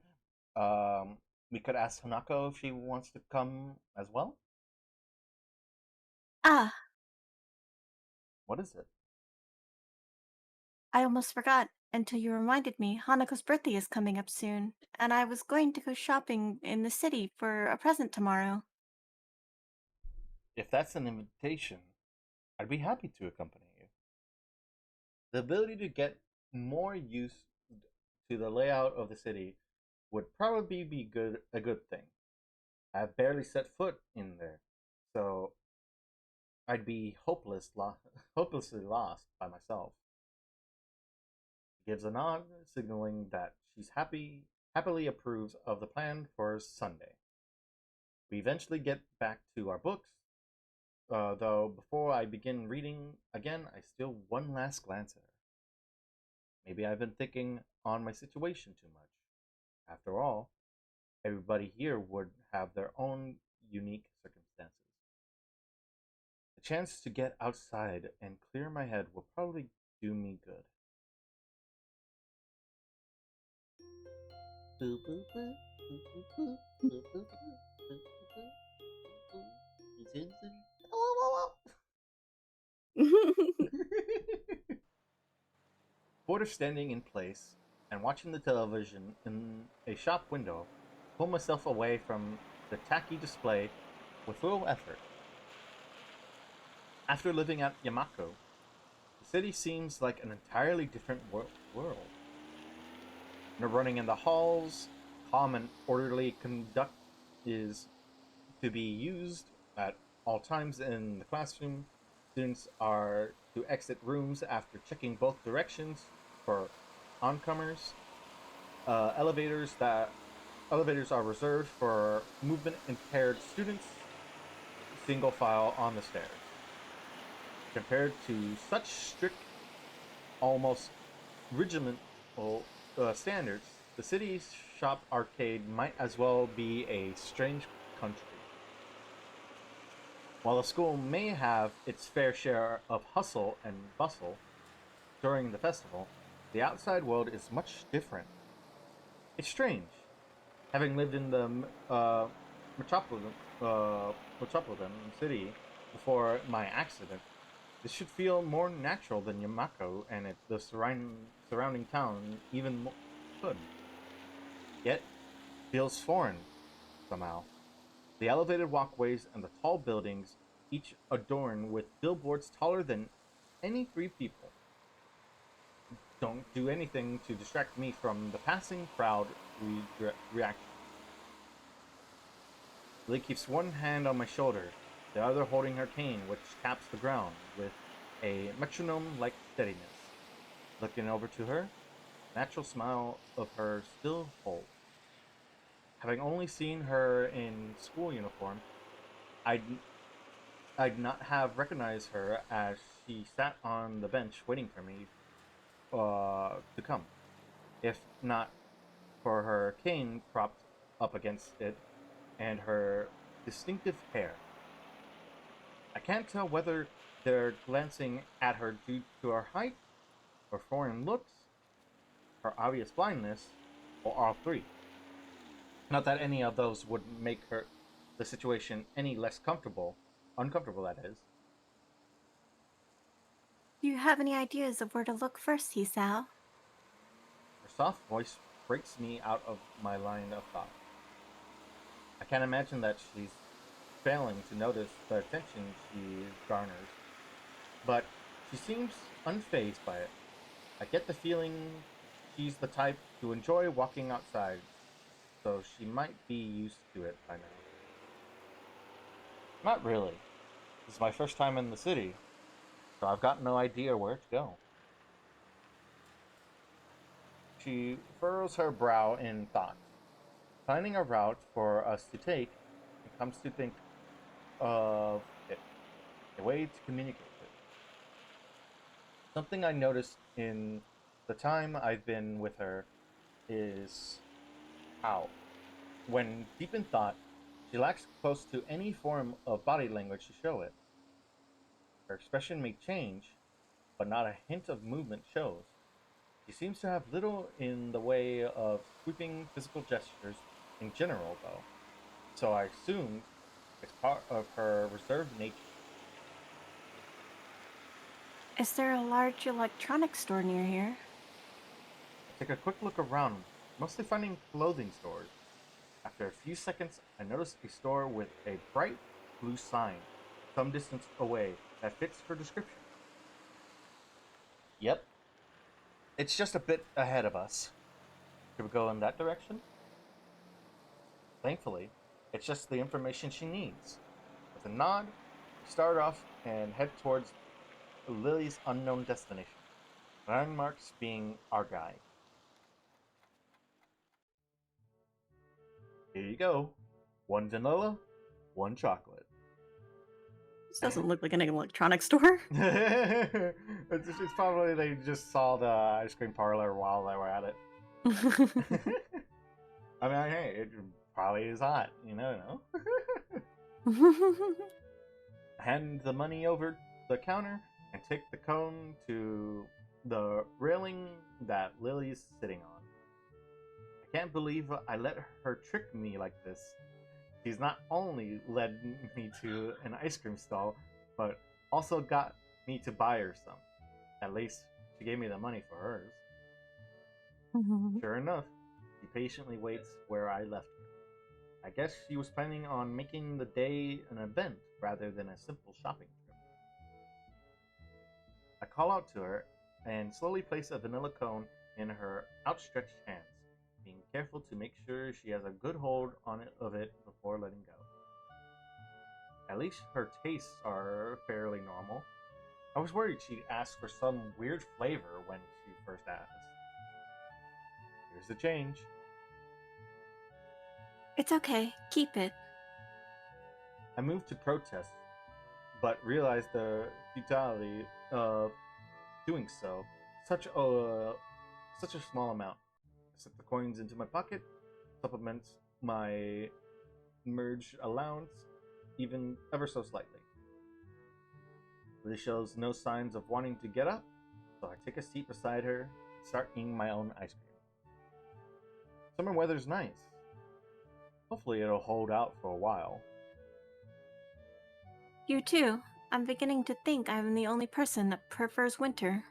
We could ask Hanako if she wants to come as well. Ah, What is it? I almost forgot until you reminded me. Hanako's birthday is coming up soon, and I was going to go shopping in the city for a present tomorrow. If that's an invitation, I'd be happy to accompany you. The ability to get more used to the layout of the city would probably be a good thing. I've barely set foot in there, so I'd be hopelessly lost by myself. She gives a nod, signaling that she's happily approves of the plan for Sunday. We eventually get back to our books, though before I begin reading again, I steal one last glance at her. Maybe I've been thinking on my situation too much. After all, everybody here would have their own unique circumstances. The chance to get outside and clear my head will probably do me good. Bored of standing in place and watching the television in a shop window, pull myself away from the tacky display with little effort. After living at Yamako, the city seems like an entirely different world. No running in the halls, calm and orderly conduct is to be used at all times in the classroom. Students are to exit rooms after checking both directions for oncomers. Elevators are reserved for movement impaired students, single file on the stairs. Compared to such strict, almost regimental standards, the city's shop arcade might as well be a strange country. While the school may have its fair share of hustle and bustle during the festival, the outside world is much different. It's strange, having lived in the metropolitan city before my accident. This should feel more natural than Yamako and the surrounding town even could. Yet, feels foreign somehow. The elevated walkways and the tall buildings, each adorned with billboards taller than any three people, don't do anything to distract me from the passing crowd reaction. Lily keeps one hand on my shoulder, the other holding her cane, which taps the ground with a metronome-like steadiness. Looking over to her, the natural smile of her still holds. Having only seen her in school uniform, I'd not have recognized her as she sat on the bench waiting for me to come, if not for her cane propped up against it and her distinctive hair. I can't tell whether they're glancing at her due to her height, her foreign looks, her obvious blindness, or all three. Not that any of those would make the situation any less uncomfortable that is. Do you have any ideas of where to look first, Hisao? Her soft voice breaks me out of my line of thought. I can't imagine that she's failing to notice the attention she garners, but she seems unfazed by it. I get the feeling she's the type to enjoy walking outside, so she might be used to it by now. Not really. This is my first time in the city, so I've got no idea where to go. She furrows her brow in thought, finding a route for us to take, and comes to think of it, a way to communicate it. Something I noticed in the time I've been with her is how, when deep in thought, she lacks close to any form of body language to show it. Her expression may change, but not a hint of movement shows. She seems to have little in the way of sweeping physical gestures in general, though, so I assumed it's part of her reserved nature. Is there a large electronics store near here? I take a quick look around, mostly finding clothing stores. After a few seconds, I notice a store with a bright blue sign, some distance away, that fits her description. Yep, it's just a bit ahead of us. Should we go in that direction? Thankfully, it's just the information she needs. With a nod, we start off and head towards Lily's unknown destination, landmarks being our guide. Here you go. One vanilla, one chocolate. This doesn't look like an electronics store. It's probably they just saw the ice cream parlor while they were at it. I mean, hey, it probably is hot, you know. Hand the money over the counter and take the cone to the railing that Lily's sitting on. I can't believe I let her trick me like this. She's not only led me to an ice cream stall, but also got me to buy her some. At least she gave me the money for hers. Sure enough, she patiently waits where I left her. I guess she was planning on making the day an event rather than a simple shopping trip. I call out to her and slowly place a vanilla cone in her outstretched hands, being careful to make sure she has a good hold on of it before letting go. At least her tastes are fairly normal. I was worried she'd ask for some weird flavor when she first asked. Here's the change. It's okay. Keep it. I moved to protest, but realized the futility of doing so. Such a small amount. I slip the coins into my pocket, supplement my merge allowance, even ever so slightly. Lily shows no signs of wanting to get up, so I take a seat beside her and start eating my own ice cream. Summer weather's nice. Hopefully it'll hold out for a while. You too. I'm beginning to think I'm the only person that prefers winter.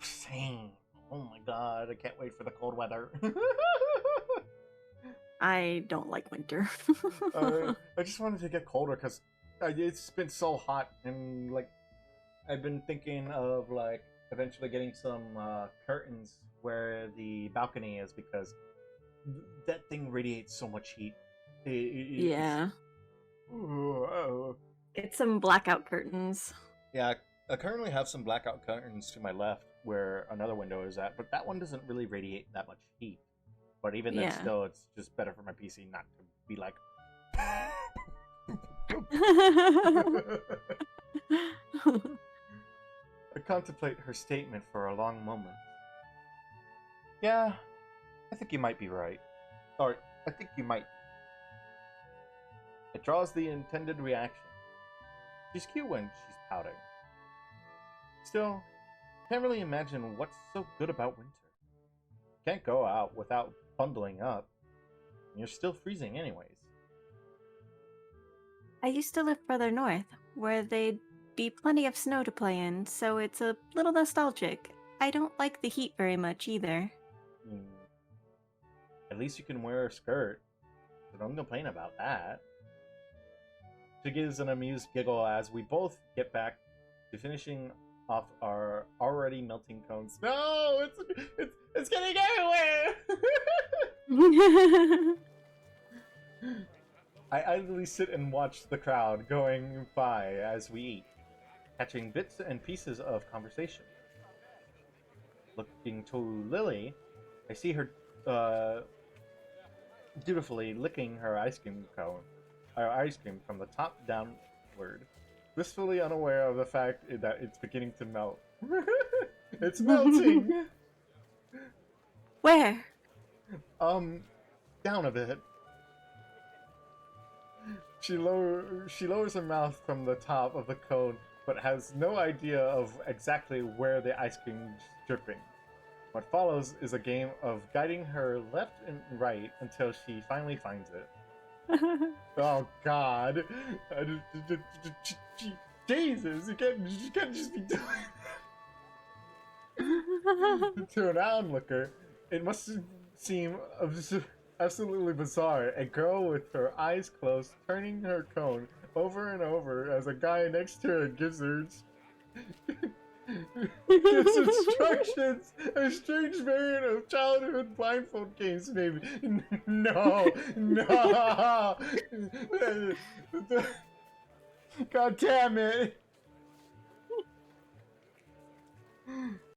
Same. Oh my god, I can't wait for the cold weather. I don't like winter. I just wanted to get colder because it's been so hot, and like I've been thinking of like eventually getting some curtains where the balcony is because that thing radiates so much heat. Yeah. Oh. Get some blackout curtains. Yeah, I currently have some blackout curtains to my left where another window is at, but that one doesn't really radiate that much heat. But even then, still, it's just better for my PC not to be like. I contemplate her statement for a long moment. Yeah, I think you might be right. Or, I think you might. It draws the intended reaction. She's cute when she's pouting. Still, can't really imagine what's so good about winter. Can't go out without bundling up. You're still freezing anyways. I used to live further north, where they'd be plenty of snow to play in, so it's a little nostalgic. I don't like the heat very much either. At least you can wear a skirt, so don't complain about that. She gives an amused giggle as we both get back to finishing off our already melting cones. No, it's getting everywhere. I idly sit and watch the crowd going by as we eat, catching bits and pieces of conversation. Looking to Lily, I see her dutifully licking her ice cream from the top downward, blissfully unaware of the fact that it's beginning to melt. It's melting! Where? Down a bit. She lowers her mouth from the top of the cone, but has no idea of exactly where the ice cream is dripping. What follows is a game of guiding her left and right until she finally finds it. Oh God! Jesus, you can't just be doing that. To an onlooker, it must seem absolutely bizarre. A girl with her eyes closed, turning her cone over and over as a guy next to her gives her gives instructions. A strange variant of childhood blindfold games, maybe. No. God damn it.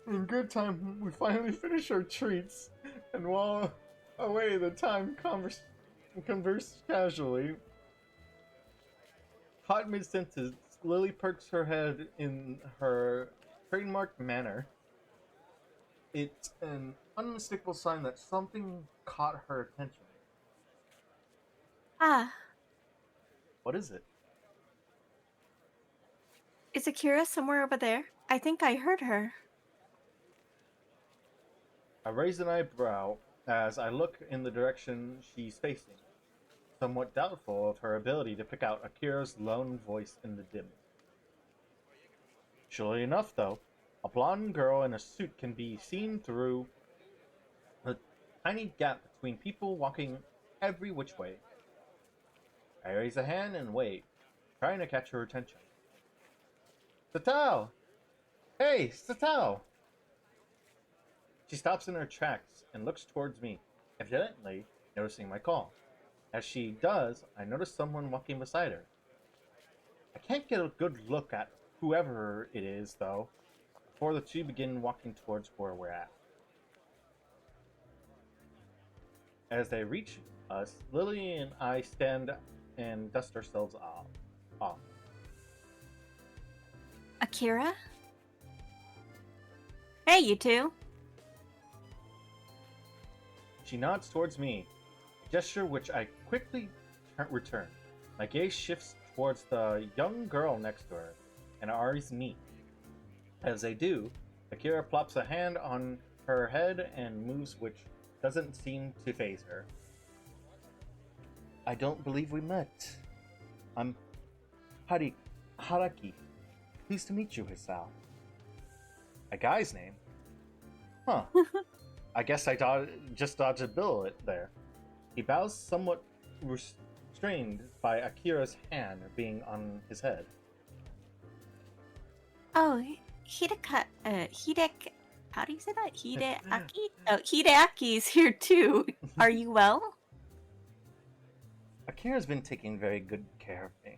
In good time, we finally finish our treats, and while away the time converse casually. Caught mid-sentence, Lily perks her head in her trademark manner. It's an unmistakable sign that something caught her attention. Ah, What is it? is Akira somewhere over there? I think I heard her. I raise an eyebrow as I look in the direction she's facing, somewhat doubtful of her ability to pick out Akira's lone voice in the dim. Surely enough, though, a blonde girl in a suit can be seen through a tiny gap between people walking every which way. I raise a hand and wave, trying to catch her attention. Satao! Hey, Satao! She stops in her tracks and looks towards me, evidently noticing my call. As she does, I notice someone walking beside her. I can't get a good look at whoever it is, though, before the two begin walking towards where we're at. As they reach us, Lily and I stand and dust ourselves off. Akira? Hey, you two. She nods towards me, a gesture which I quickly return. My gaze shifts towards the young girl next to her, and our eyes meet. As they do, Akira plops a hand on her head and moves which doesn't seem to faze her. I don't believe we met. I'm Haraki. Pleased to meet you, Hisao. A guy's name? Huh. I guess I just dodged a bullet there. He bows somewhat restrained by Akira's hand being on his head. Oh, how do you say that? Hideaki? Oh, Hideaki's here too. Are you well? Akira's been taking very good care of me.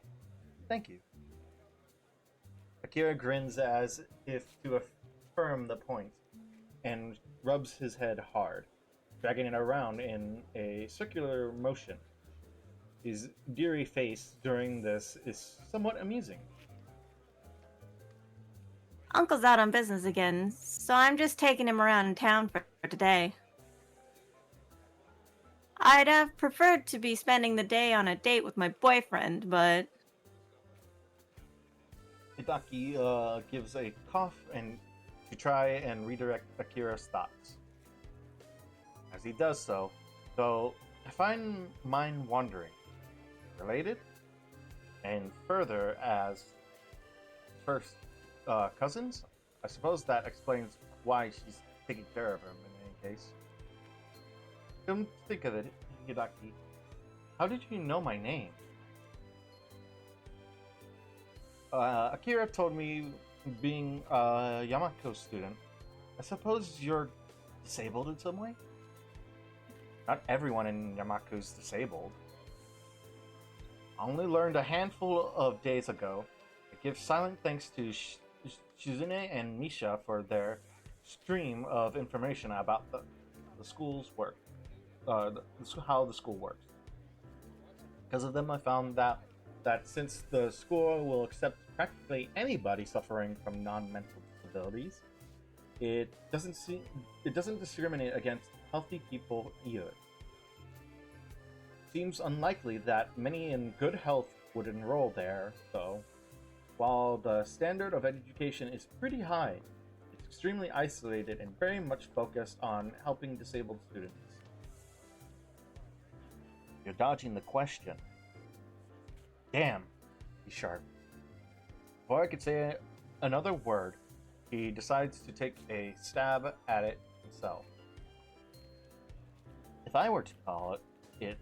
Thank you. Akira grins as if to affirm the point, and rubs his head hard, dragging it around in a circular motion. His deery face during this is somewhat amusing. Uncle's out on business again, so I'm just taking him around in town for today. I'd have preferred to be spending the day on a date with my boyfriend, but... Hidaki gives a cough and to try and redirect Akira's thoughts. As he does so, though, I find mine wandering. Related? And further, as first cousins? I suppose that explains why she's taking care of him in any case. Come to think of it, Hidaki, how did you know my name? Akira told me, being a Yamako student. I suppose you're disabled in some way? Not everyone in Yamako is disabled. I only learned a handful of days ago. I give silent thanks to Shizune and Misha for their stream of information about the school's work, how the school works. Because of them, I found that since the school will accept practically anybody suffering from non-mental disabilities, it doesn't discriminate against healthy people either. Seems unlikely that many in good health would enroll there, though. While the standard of education is pretty high, it's extremely isolated and very much focused on helping disabled students. You're dodging the question. Damn, he's sharp. Before I could say another word, he decides to take a stab at it himself. If I were to call it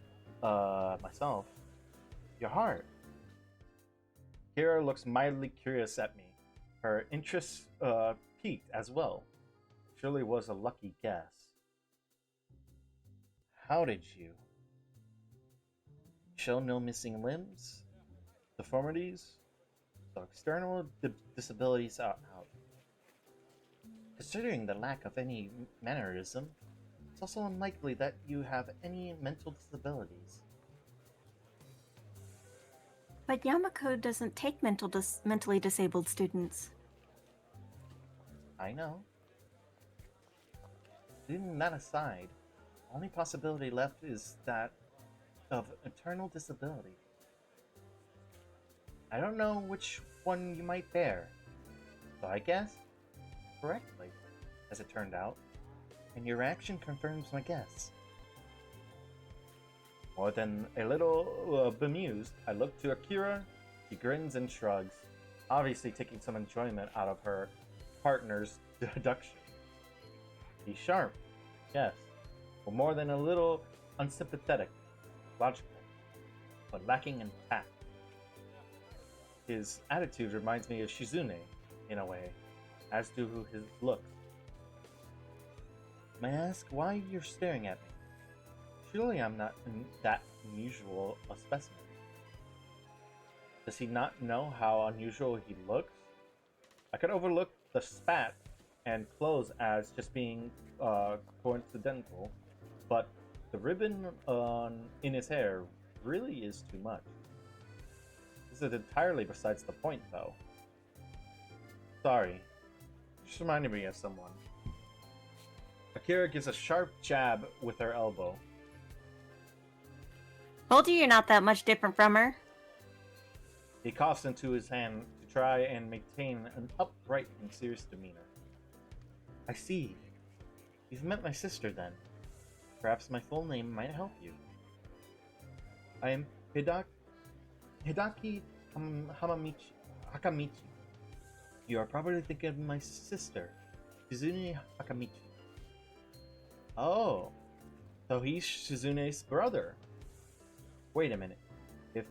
myself, your heart. Kira looks mildly curious at me. Her interest piqued as well. Surely was a lucky guess. How did you? Show no missing limbs? Deformities? So external disabilities are out. Considering the lack of any mannerism, it's also unlikely that you have any mental disabilities. But Yamako doesn't take mentally disabled students. I know. Leaving that aside, the only possibility left is that of eternal disability. I don't know which one you might bear, so I guess correctly, as it turned out, and your reaction confirms my guess. More than a little bemused, I look to Akira. She grins and shrugs, obviously taking some enjoyment out of her partner's deduction. He's sharp, yes, but more than a little unsympathetic, logical, but lacking in tact. His attitude reminds me of Shizune, in a way, as do his looks. May I ask why you're staring at me? Surely I'm not that unusual a specimen. Does he not know how unusual he looks? I could overlook the spat and clothes as just being coincidental, but the ribbon in his hair really is too much. This is entirely besides the point, though. Sorry. Just reminded me of someone. Akira gives a sharp jab with her elbow. Told you you're not that much different from her. He coughs into his hand to try and maintain an upright and serious demeanor. I see. You've met my sister, then. Perhaps my full name might help you. I am Hidaki Hakamichi. You are probably thinking of my sister, Shizune Hakamichi. Oh, so he's Shizune's brother. Wait a minute. If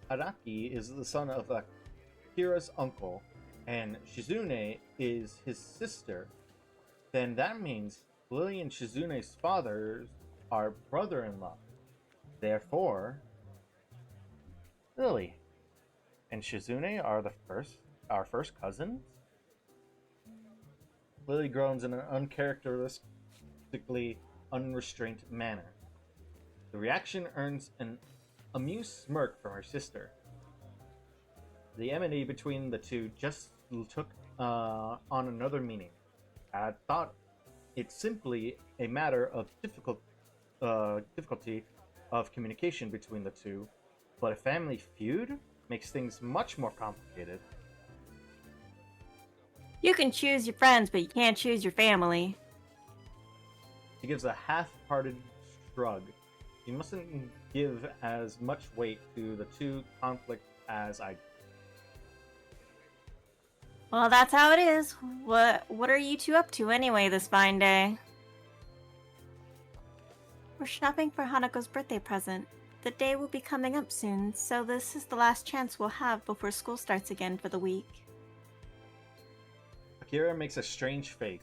Haraki is the son of Akira's uncle, and Shizune is his sister, then that means Lily and Shizune's fathers are brother-in-law. Therefore, Lily and Shizune are our first cousins? Lily groans in an uncharacteristically unrestrained manner. The reaction earns an amused smirk from her sister. The enmity between the two just took on another meaning. I thought it simply a matter of difficulty of communication between the two, but a family feud makes things much more complicated. You can choose your friends, but you can't choose your family. She gives a half-hearted shrug. You mustn't give as much weight to the two conflict as I do. Well, that's how it is. What are you two up to anyway this fine day? We're shopping for Hanako's birthday present. The day will be coming up soon, so this is the last chance we'll have before school starts again for the week. Akira makes a strange face,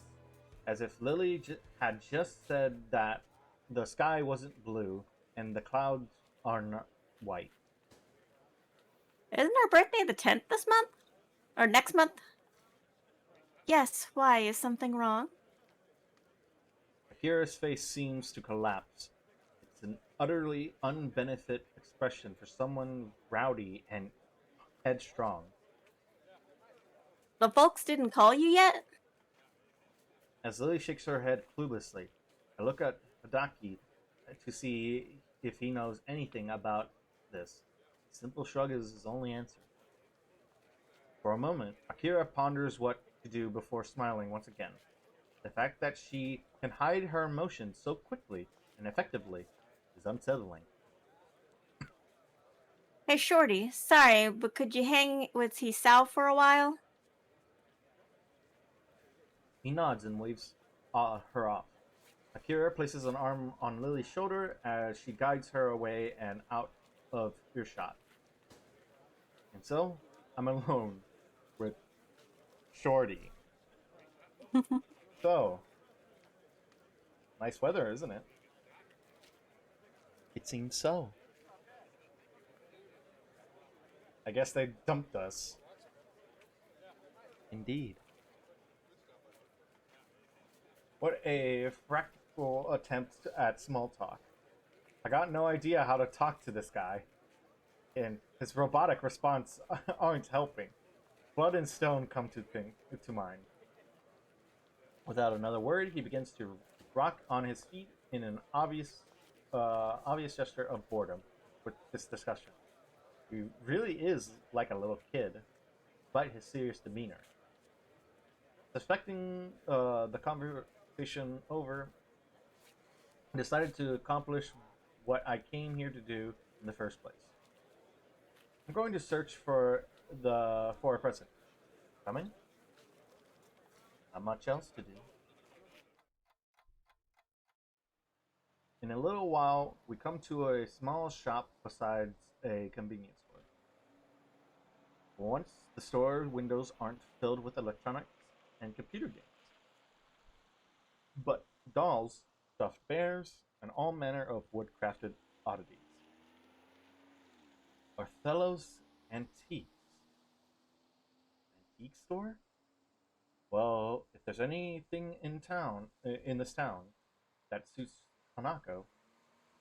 as if Lily had just said that the sky wasn't blue and the clouds are not white. Isn't our birthday the 10th this month? Or next month? Yes, why? Is something wrong? Akira's face seems to collapse. It's an utterly unbenefit expression for someone rowdy and headstrong. The folks didn't call you yet? As Lily shakes her head cluelessly, I look at Hadaki to see if he knows anything about this. A simple shrug is his only answer. For a moment, Akira ponders what to do before smiling once again. The fact that she can hide her emotions so quickly and effectively is unsettling. Hey, Shorty, sorry, but could you hang with Hisao for a while? He nods and waves her off. Akira places an arm on Lily's shoulder as she guides her away and out of earshot. And so, I'm alone with Shorty. So, nice weather, isn't it? It seems so. I guess they dumped us. Indeed. What a practical attempt at small talk. I got no idea how to talk to this guy, and his robotic response aren't helping. Blood and stone come to mind. Without another word, he begins to rock on his feet in an obvious gesture of boredom with this discussion. He really is like a little kid, despite his serious demeanor. Suspecting the conversation over, I decided to accomplish what I came here to do in the first place. I'm going to search for a present. Coming? Not much else to do. In a little while, we come to a small shop besides a convenience store. Once the store windows aren't filled with electronics and computer games, but dolls, stuffed bears, and all manner of wood-crafted oddities. Othello's Antiques. Antique store? Well, if there's anything in this town, that suits Hanako,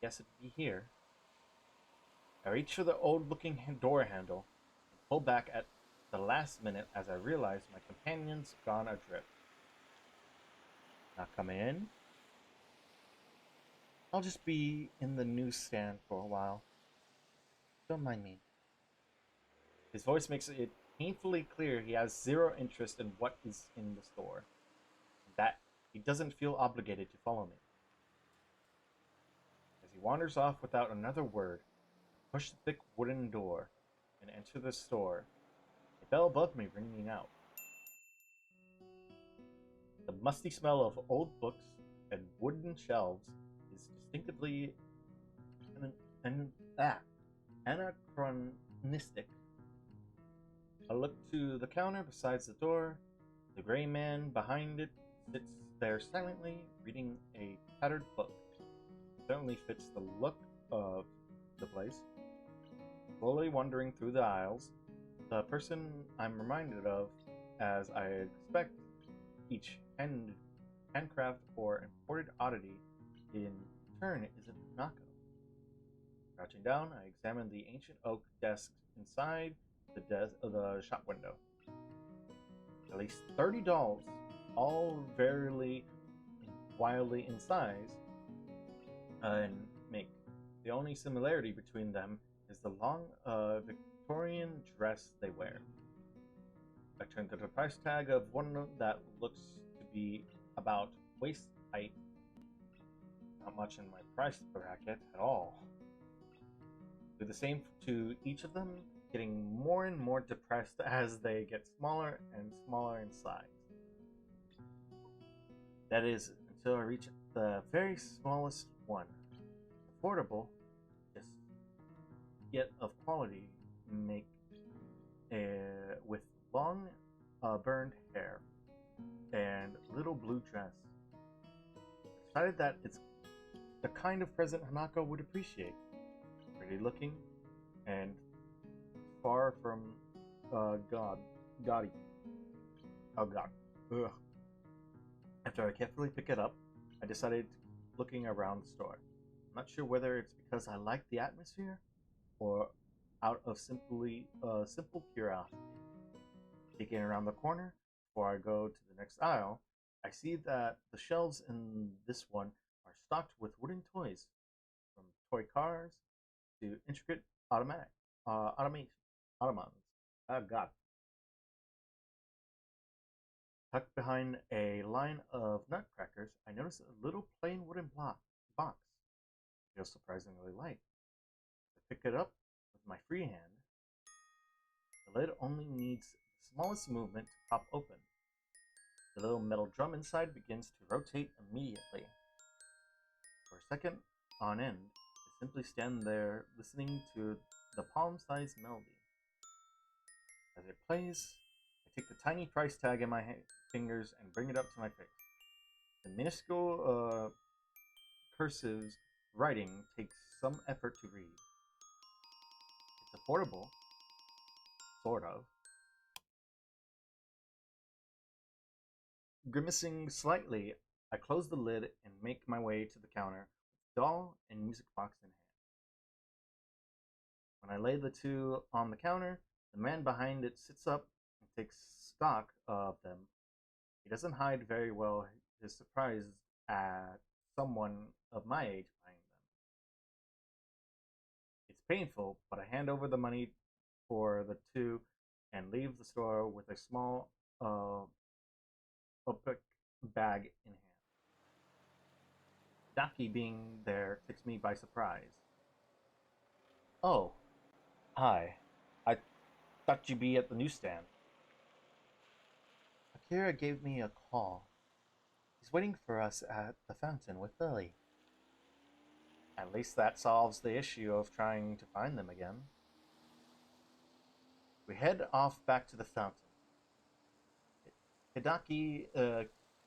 guess it'd be here. I reach for the old-looking door handle and pull back at the last minute as I realize my companion's gone adrift. Not coming in? I'll just be in the newsstand for a while. Don't mind me. His voice makes it painfully clear he has zero interest in what is in the store, and that he doesn't feel obligated to follow me. As he wanders off without another word, I push the thick wooden door and enter the store, a bell above me ringing out. The musty smell of old books and wooden shelves is distinctively anachronistic. I look to the counter beside the door. The gray man behind it sits there silently, reading a tattered book. It certainly fits the look of the place. Slowly wandering through the aisles, the person I'm reminded of, as I expect, each handcraft or imported oddity in turn is a Hanako. Crouching down, I examine the ancient oak desk inside the shop window. At least 30 dolls, all very wildly in size and make. The only similarity between them is the long Victorian dress they wear. I turn to the price tag of one that looks to be about waist height. Not much in my price bracket at all. Do the same to each of them, getting more and more depressed as they get smaller and smaller in size. That is until I reach the very smallest one. Affordable, just yet of quality, make with long burned hair and little blue dress. I decided that it's the kind of present Hanako would appreciate. Pretty looking and far from gaudy. Oh god. Ugh. After I carefully pick it up, I decided looking around the store. I'm not sure whether it's because I like the atmosphere or out of simple curiosity. Peeking around the corner before I go to the next aisle, I see that the shelves in this one are stocked with wooden toys, from toy cars to intricate automatons. Oh god. Tucked behind a line of nutcrackers, I notice a little plain wooden box. It feels surprisingly light. I pick it up with my free hand. The lid only needs the smallest movement to pop open. The little metal drum inside begins to rotate immediately. For a second on end, I simply stand there listening to the palm-sized melody. As it plays, I take the tiny price tag in my fingers and bring it up to my face. The minuscule cursive writing takes some effort to read. It's affordable, sort of. Grimacing slightly, I close the lid and make my way to the counter with doll and music box in hand. When I lay the two on the counter, the man behind it sits up and takes stock of them. He doesn't hide very well his surprise at someone of my age buying them. It's painful, but I hand over the money for the two and leave the store with a small opaque bag in hand. Daki being there takes me by surprise. Oh, hi. I thought you'd be at the newsstand. Akira gave me a call. He's waiting for us at the fountain with Lily. At least that solves the issue of trying to find them again. We head off back to the fountain. Hidaki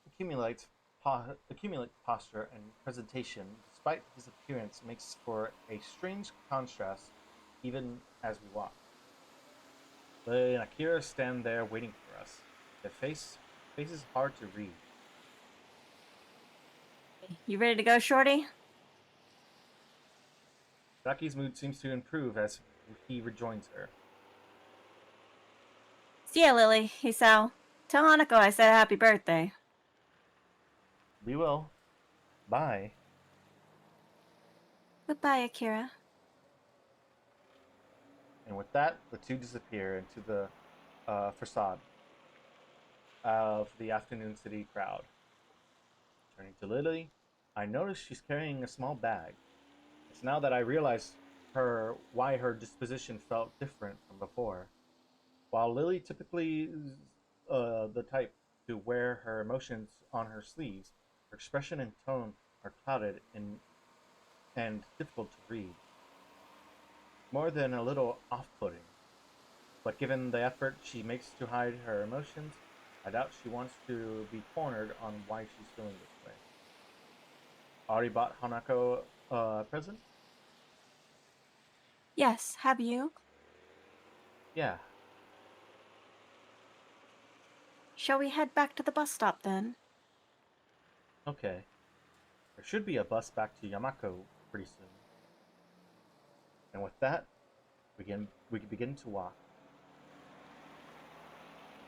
accumulates posture and presentation, despite his appearance, makes for a strange contrast even as we walk. Lily and Akira stand there waiting for us. Their faces hard to read. You ready to go, Shorty? Hidaki's mood seems to improve as he rejoins her. See ya, Lily. Hisao. Tell Hanako I said happy birthday. We will. Bye. Goodbye, Akira. And with that, the two disappear into the facade of the afternoon city crowd. Turning to Lily, I notice she's carrying a small bag. It's now that I realize why her disposition felt different from before. While Lily typically is the type to wear her emotions on her sleeves, her expression and tone are clouded and difficult to read. More than a little off-putting. But given the effort she makes to hide her emotions, I doubt she wants to be cornered on why she's feeling this way. Already bought Hanako a present? Yes, have you? Yeah. Shall we head back to the bus stop then? Okay. There should be a bus back to Yamako pretty soon. And with that, we can begin to walk.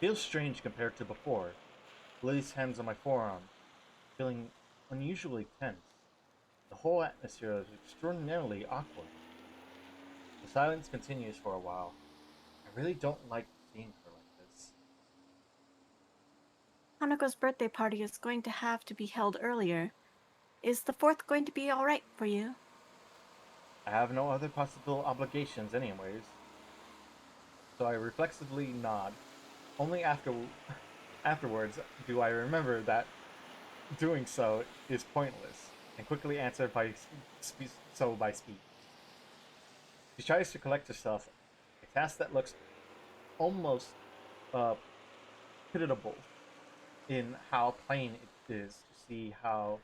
Feels strange compared to before. Lily's hands on my forearm, feeling unusually tense. The whole atmosphere is extraordinarily awkward. The silence continues for a while. I really don't like seeing her like this. Hanako's birthday party is going to have to be held earlier. Is the 4th going to be alright for you? I have no other possible obligations anyways. so I reflexively nod. Only afterwards do I remember that doing so is pointless, and quickly answer by speed. She tries to collect herself, a task that looks almost uh, pitiable in how plain it is to see how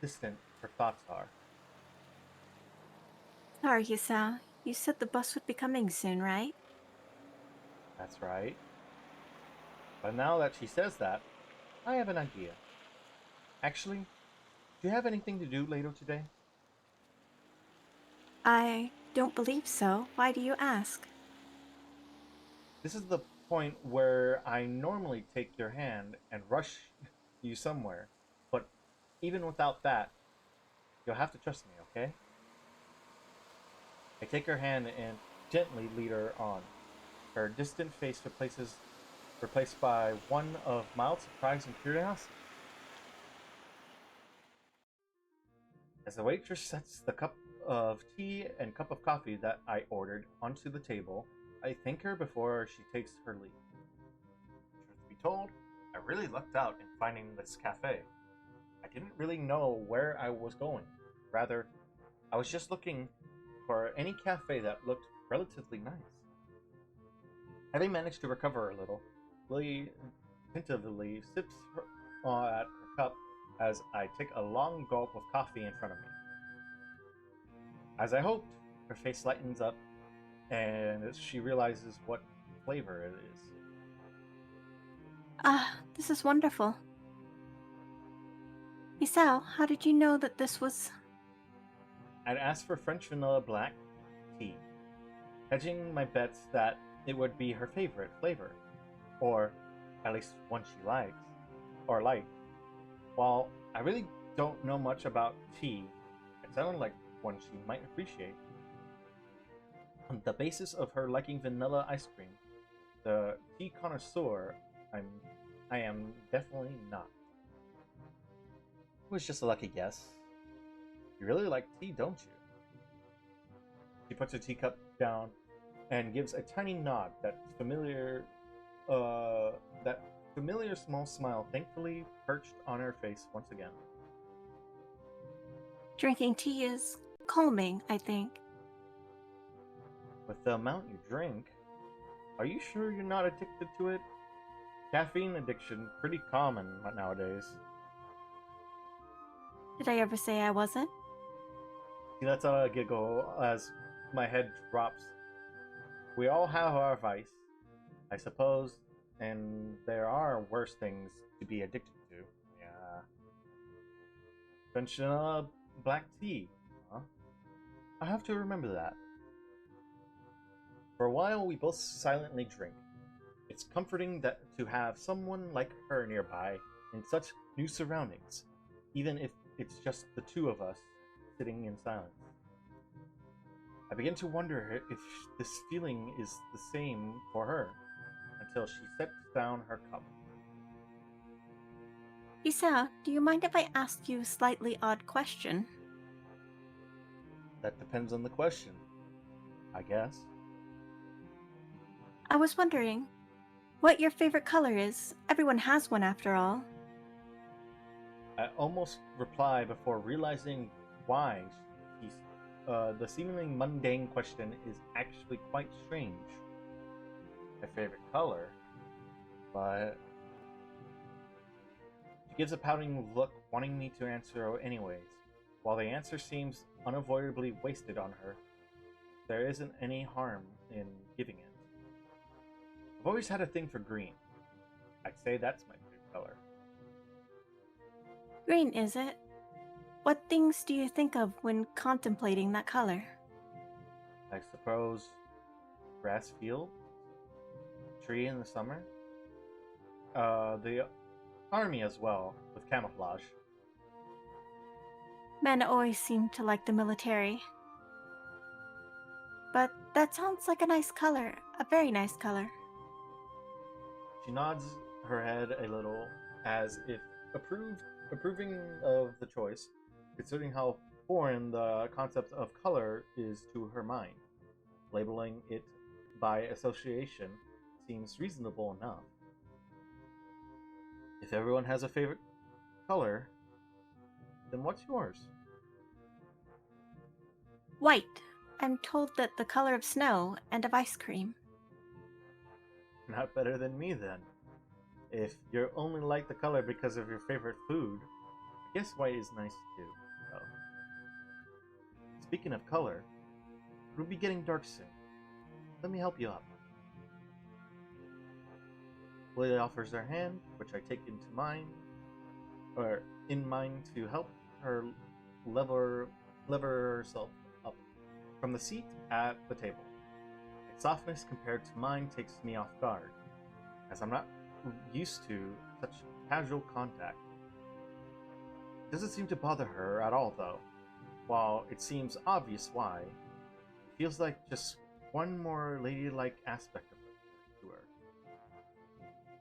distant her thoughts are. Sorry, Yusao. You said the bus would be coming soon, right? That's right. But now that she says that, I have an idea. Actually, do you have anything to do later today? I don't believe so. Why do you ask? This is the point where I normally take your hand and rush you somewhere, but even without that, you'll have to trust me, okay? I take her hand and gently lead her on. Her distant face replaced by one of mild surprise and curiosity. As the waitress sets the cup of tea and cup of coffee that I ordered onto the table, I thank her before she takes her leave. Truth be told, I really lucked out in finding this cafe. I didn't really know where I was going. Rather, I was just looking for any cafe that looked relatively nice. Having managed to recover a little, Lily tentatively sips at her cup as I take a long gulp of coffee in front of me. As I hoped, her face lightens up and she realizes what flavor it is. Ah, this is wonderful. Yusao, how did you know that this was... I'd asked for French vanilla black tea, hedging my bets that it would be her favorite flavor, or at least one she likes, or liked. While I really don't know much about tea, it sounded like one she might appreciate. On the basis of her liking vanilla ice cream, the tea connoisseur I'm I am definitely not. It was just a lucky guess. You really like tea, don't you? She puts her teacup down and gives a tiny nod uh, that familiar small smile thankfully perched on her face once again. Drinking tea is calming, I think. With the amount you drink, are you sure you're not addicted to it? Caffeine addiction pretty common nowadays. Did I ever say I wasn't? She lets out a giggle as my head drops. We all have our vice, I suppose, and there are worse things to be addicted to. Yeah. Conventional black tea, huh? I have to remember that. For a while, we both silently drink. It's comforting to have someone like her nearby in such new surroundings, even if it's just the two of us sitting in silence. I begin to wonder if this feeling is the same for her, until she sets down her cup. Yusao, do you mind if I ask you a slightly odd question? That depends on the question, I guess. I was wondering what your favorite color is. Everyone has one after all. I almost reply before realizing why she's, the seemingly mundane question is actually quite strange. My favorite color, but she gives a pouting look, wanting me to answer anyways. While the answer seems unavoidably wasted on her, there isn't any harm in giving it. I've always had a thing for green. I'd say that's my favorite color. Green, is it? What things do you think of when contemplating that color? I suppose grass field, tree in the summer, the army as well, with camouflage. Men always seem to like the military. But that sounds like a nice color. A very nice color. She nods her head a little, as if approving of the choice, considering how foreign the concept of color is to her mind, labeling it by association seems reasonable enough. If everyone has a favorite color, then what's yours? White. I'm told that the color of snow and of ice cream. Not better than me then. If you only like the color because of your favorite food, I guess white is nice too, though. Speaking of color, it'll be getting dark soon. Let me help you up. Lily offers her hand, which I take into mine, or in mine to help her lever herself up from the seat at the table. Its softness compared to mine takes me off guard, as I'm not used to such casual contact. It doesn't seem to bother her at all, though. While it seems obvious why, it feels like just one more ladylike aspect of it to her.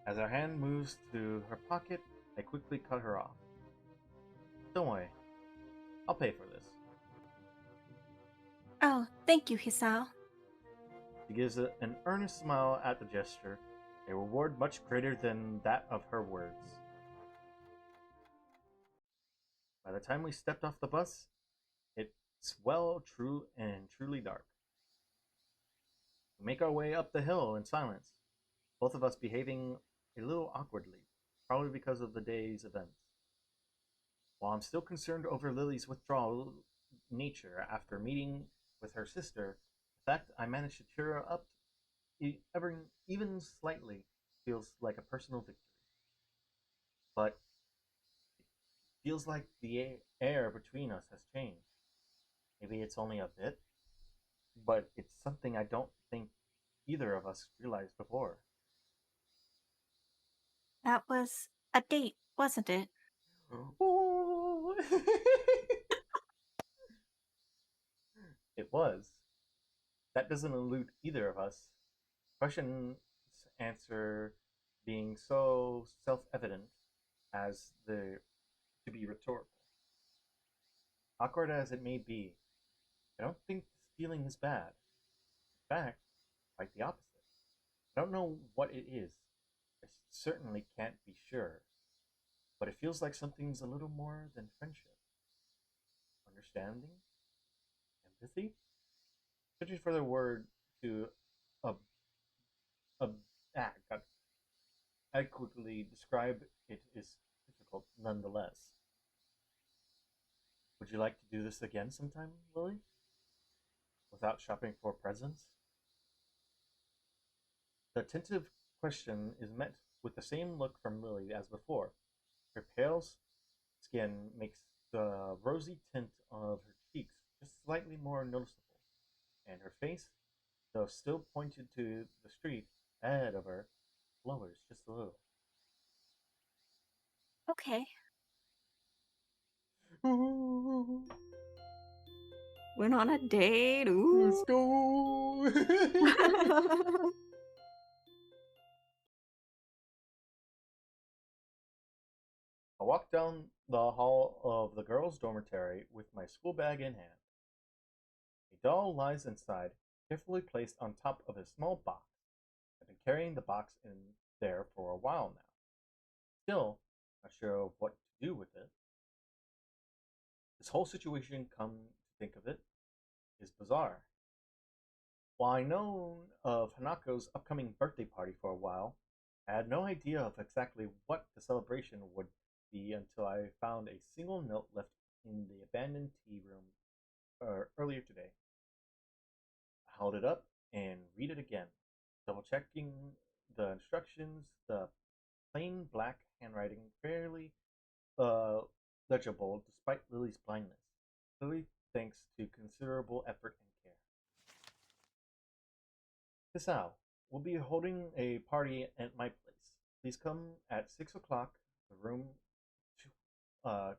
As her hand moves to her pocket, I quickly cut her off. Don't worry, I'll pay for this. Oh, thank you, Hisao. She gives an earnest smile at the gesture, a reward much greater than that of her words. By the time we stepped off the bus, it's well true and truly dark. We make our way up the hill in silence, both of us behaving a little awkwardly, probably because of the day's events. While I'm still concerned over Lily's withdrawal nature after meeting with her sister, the fact I managed to cheer her up even slightly feels like a personal victory. But it feels like the air between us has changed. Maybe it's only a bit, but it's something I don't think either of us realized before. That was a date, wasn't it? Oh. It was. That doesn't elude either of us. Question's answer being so self-evident as the to be rhetorical. Awkward as it may be, I don't think this feeling is bad. In fact, quite the opposite. I don't know what it is. I certainly can't be sure, but it feels like something's a little more than friendship. Understanding? Empathy? Searching for the word to ab- ab- God, adequately describe it is difficult nonetheless. Would you like to do this again sometime, Lily? Without shopping for presents? The attentive question is met with the same look from Lily as before. Her pale skin makes the rosy tint of her cheeks just slightly more noticeable, and her face, though still pointed to the street ahead of her, lowers just a little. Okay. Ooh, Went on a date. let's Ooh. go! I walked down the hall of the girls' dormitory with my school bag in hand. A doll lies inside, carefully placed on top of a small box. I've been carrying the box in there for a while now. Still, not sure of what to do with it. This whole situation, come to think of it, is bizarre. While I know of Hanako's upcoming birthday party for a while, I had no idea of exactly what the celebration would be until I found a single note left in the abandoned tea room earlier today. I held it up and read it again, double checking the instructions, the plain black handwriting fairly uh, legible despite Lily's blindness. Lily thanks to considerable effort and care. Hisao, we'll be holding a party at my place. Please come at 6 o'clock, the room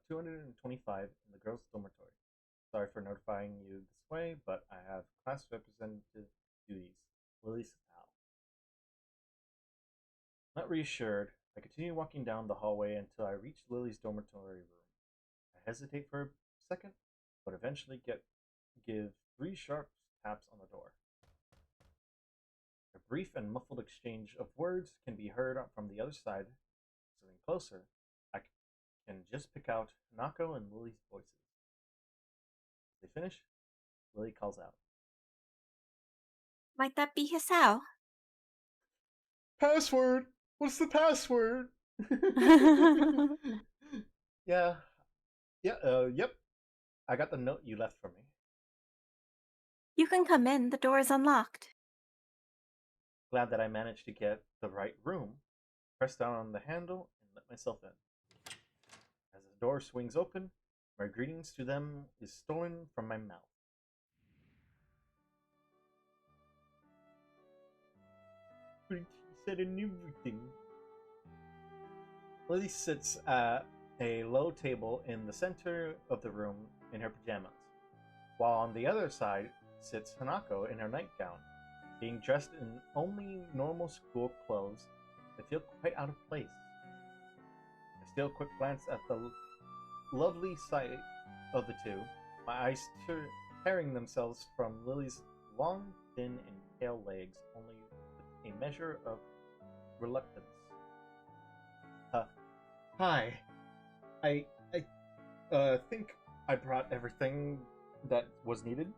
225 in the girls' dormitory. Sorry for notifying you this way, but I have class representative duties. Lily Hisao. Not reassured, I continue walking down the hallway until I reach Lily's dormitory room. I hesitate for a second, but eventually give 3 sharp taps on the door. brief and muffled exchange of words can be heard from the other side. Sitting closer, I can just pick out Hanako and Lily's voices. As they finish, Lily calls out, Might that be Hisao? "Password! What's the password?" Yeah, yep. I got the note you left for me. You can come in, the door is unlocked. Glad that I managed to get the right room. Press down on the handle and let myself in. As the door swings open, my greetings to them is stolen from my mouth. Pretty said and everything. Lily sits at a low table in the center of the room in her pajamas, while on the other side sits Hanako in her nightgown, being dressed in only normal school clothes that feel quite out of place. I steal a quick glance at the lovely sight of the two, my eyes tearing themselves from Lily's long, thin, and pale legs, only with a measure of reluctance. Hi. I think I brought everything that was needed.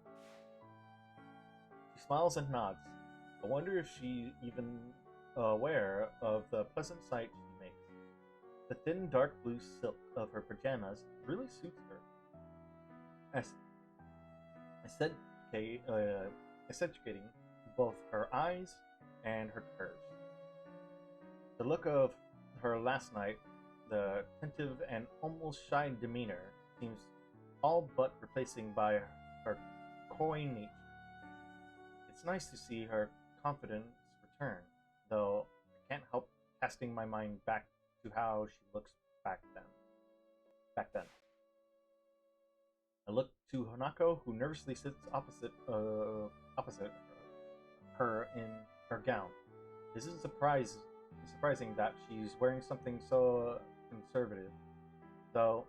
She smiles and nods. I wonder if she's even aware of the pleasant sight she makes. The thin, dark blue silk of her pajamas really suits her, accentuating both her eyes and her curves. The look of her last night, the attentive and almost shy demeanor, seems all but replacing by her coy nature. It's nice to see her confidence return, though I can't help casting my mind back to how she looks back then. I look to Hanako, who nervously sits opposite her in her gown. This is surprising that she's wearing something so conservative, though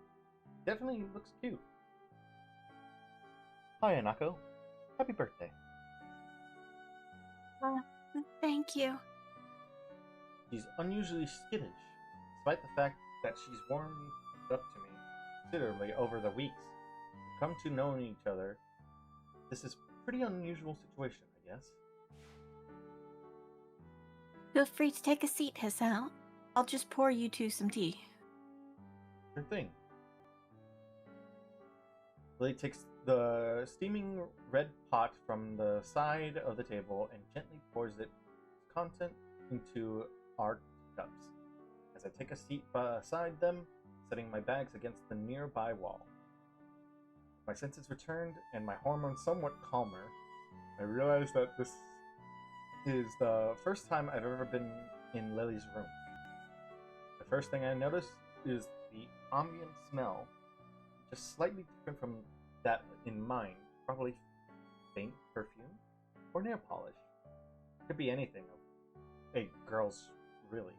definitely looks cute. Hi, Hanako. Happy birthday. Thank you. She's unusually skittish, despite the fact that she's warmed up to me considerably over the weeks. We've come to know each other. This is a pretty unusual situation, I guess. Feel free to take a seat, Hisao. I'll just pour you two some tea. Sure thing. Lily takes the steaming red pot from the side of the table and gently pours its content into our cups. As I take a seat beside them, setting my bags against the nearby wall. My senses returned and my hormones somewhat calmer. I realize that this is the first time I've ever been in Lily's room. The first thing I notice is the ambient smell, just slightly different from that in mine, probably faint perfume or nail polish. Could be anything of a girl's, really.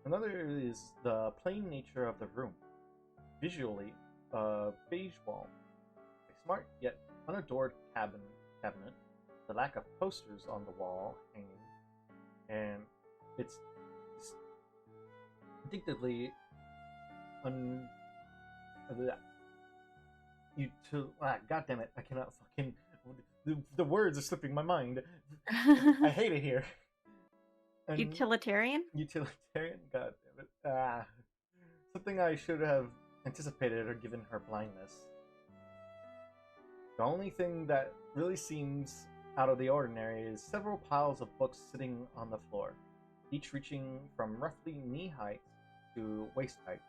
Another is the plain nature of the room. Visually, a beige wall, a smart yet unadored cabinet, the lack of posters on the wall hanging, and it's distinctively God damn it, I cannot fucking. The words are slipping my mind. I hate it here. And Utilitarian? Utilitarian? God damn it. Something I should have anticipated or given her blindness. The only thing that really seems out of the ordinary is several piles of books sitting on the floor, each reaching from roughly knee height to waist height.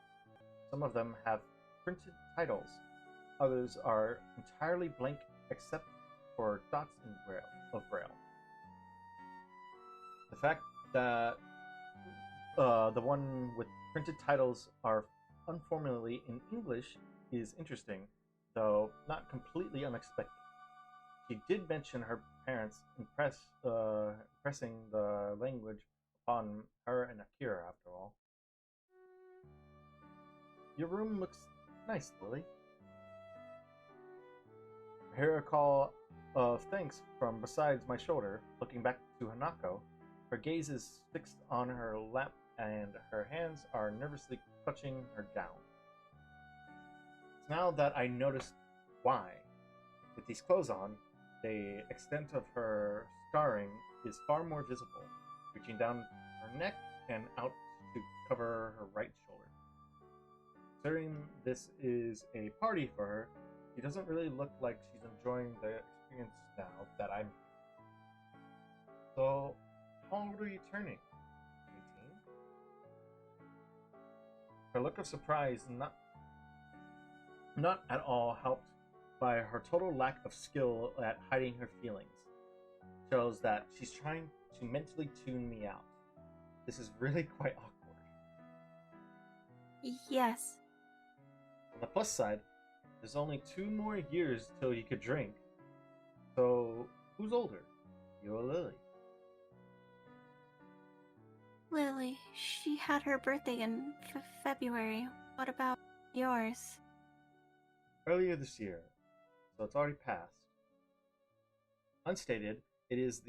Some of them have printed titles, others are entirely blank except for dots in braille. The fact that the one with printed titles are unformally in English is interesting, though not completely unexpected. She did mention her parents impressing the language upon her and Akira, after all. Your room looks nice, Lily. I hear her call of thanks from beside my shoulder, looking back to Hanako. Her gaze is fixed on her lap and her hands are nervously clutching her gown. It's now that I noticed why. With these clothes on, the extent of her scarring is far more visible, reaching down her neck and out to cover her right shoulder. Considering this is a party for her, she doesn't really look like she's enjoying the experience now that I'm here. So, how old are you turning? 18? Her look of surprise not at all helped by her total lack of skill at hiding her feelings. Shows that she's trying to mentally tune me out. This is really quite awkward. Yes. On the plus side, there's only 2 more years till you could drink. So, who's older? You or Lily? Lily, she had her birthday in February. What about yours? Earlier this year, so it's already passed. Unstated, is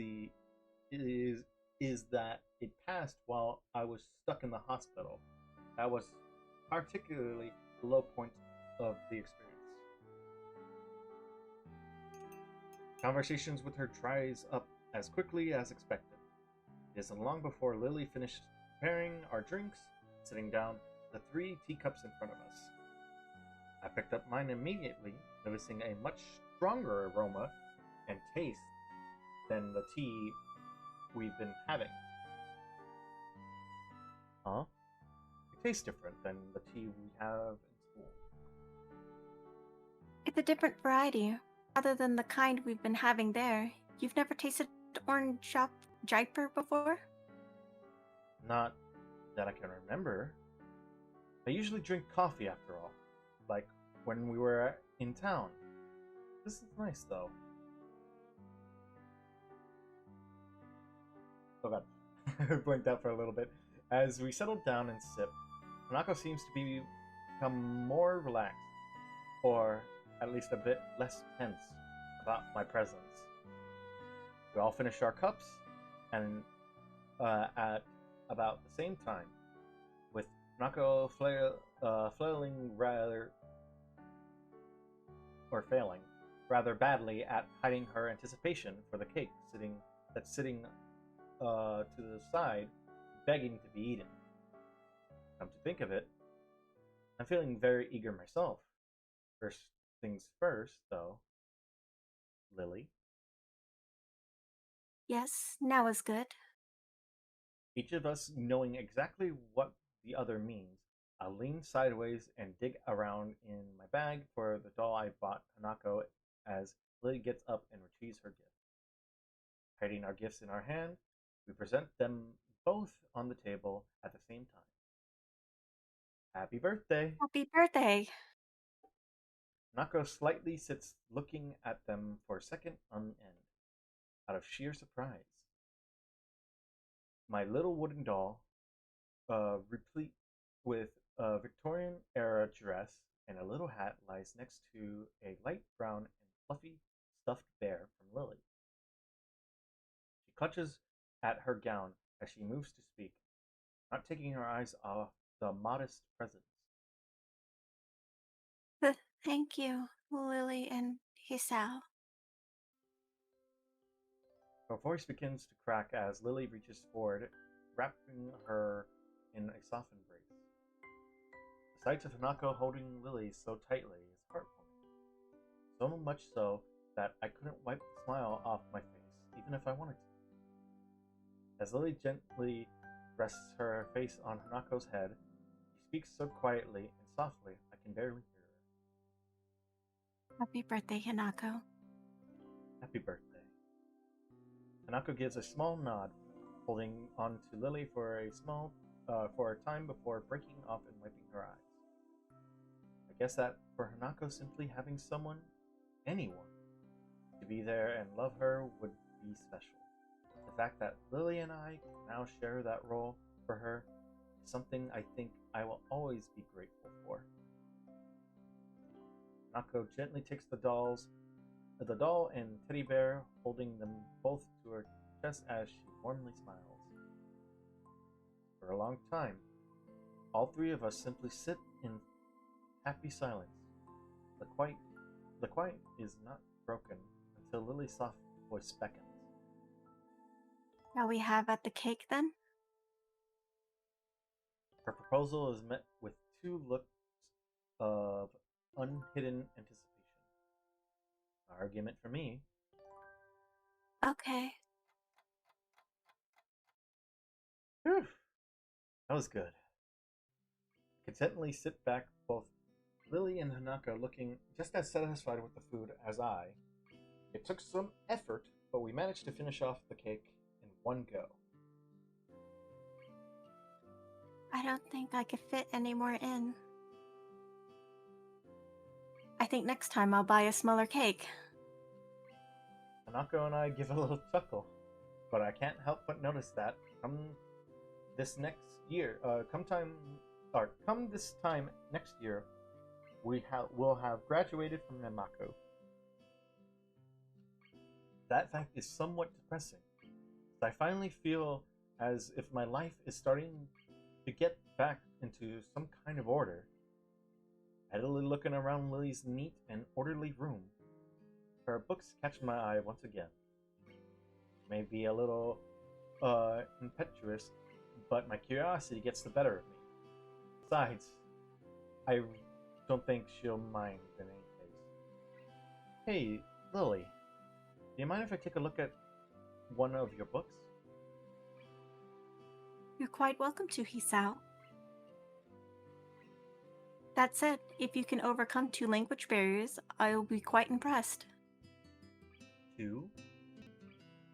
that it passed while I was stuck in the hospital. That was particularly the low point of the experience. Conversations with her dries up as quickly as expected. It isn't long before Lily finished preparing our drinks, sitting down, the 3 teacups in front of us. I picked up mine immediately, noticing a much stronger aroma and taste than the tea we've been having. Huh? It tastes different than the tea we have in school. It's a different variety. Rather than the kind we've been having there. You've never tasted orange Jaipur before? Not that I can remember. I usually drink coffee after all, like when we were in town. This is nice though. Oh god. Blinked out for a little bit. As we settled down and sipped, Hanako seems to become more relaxed, or at least a bit less tense about my presence. We all finished our cups, and at about the same time, with Hanako failing rather badly at hiding her anticipation for the cake sitting to the side, begging to be eaten. Come to think of it, I'm feeling very eager myself. First things first, though. Lily. Yes, now is good. Each of us knowing exactly what the other means, I'll lean sideways and dig around in my bag for the doll I bought Hanako as Lily gets up and retrieves her gift. Hiding our gifts in our hand, we present them both on the table at the same time. Happy birthday! Happy birthday! Hanako slightly sits looking at them for a second on end, out of sheer surprise. My little wooden doll, replete with a Victorian era dress and a little hat, lies next to a light brown and fluffy stuffed bear from Lily. She clutches at her gown as she moves to speak, not taking her eyes off the modest presence. Thank you, Lily and Hisao. Her voice begins to crack as Lily reaches forward, wrapping her in a soft embrace. The sight of Hanako holding Lily so tightly is heartwarming, so much so that I couldn't wipe the smile off my face, even if I wanted to. As Lily gently rests her face on Hanako's head, she speaks so quietly and softly I can barely hear her. Happy birthday, Hanako. Happy birthday. Hanako gives a small nod, holding on to Lily for a time before breaking off and wiping her eyes. I guess that for Hanako, simply having someone, anyone, to be there and love her would be special. The fact that Lily and I can now share that role for her is something I think I will always be grateful for. Hanako gently takes the dolls the doll and teddy bear holding them both to her chest as she warmly smiles. For a long time, all three of us simply sit in happy silence. The quiet is not broken until Lily's soft voice beckons. Shall we have at the cake then? Her proposal is met with two looks of unhidden anticipation. An argument for me. Okay. Whew, that was good. Contentedly sit back, both Lily and Hanako looking just as satisfied with the food as I. It took some effort, but we managed to finish off the cake in one go. I don't think I could fit any more in. I think next time I'll buy a smaller cake. Hanako and I give a little chuckle, but I can't help but notice that come this next year, come this time next year, will have graduated from Namako. That fact is somewhat depressing, as I finally feel as if my life is starting to get back into some kind of order. Idly looking around Lily's neat and orderly room, her books catch my eye once again. May be a little impetuous, but my curiosity gets the better of me. Besides, I don't think she'll mind in any case. Hey, Lily, do you mind if I take a look at one of your books? You're quite welcome to, Hisao. That said, if you can overcome 2 language barriers, I'll be quite impressed. 2?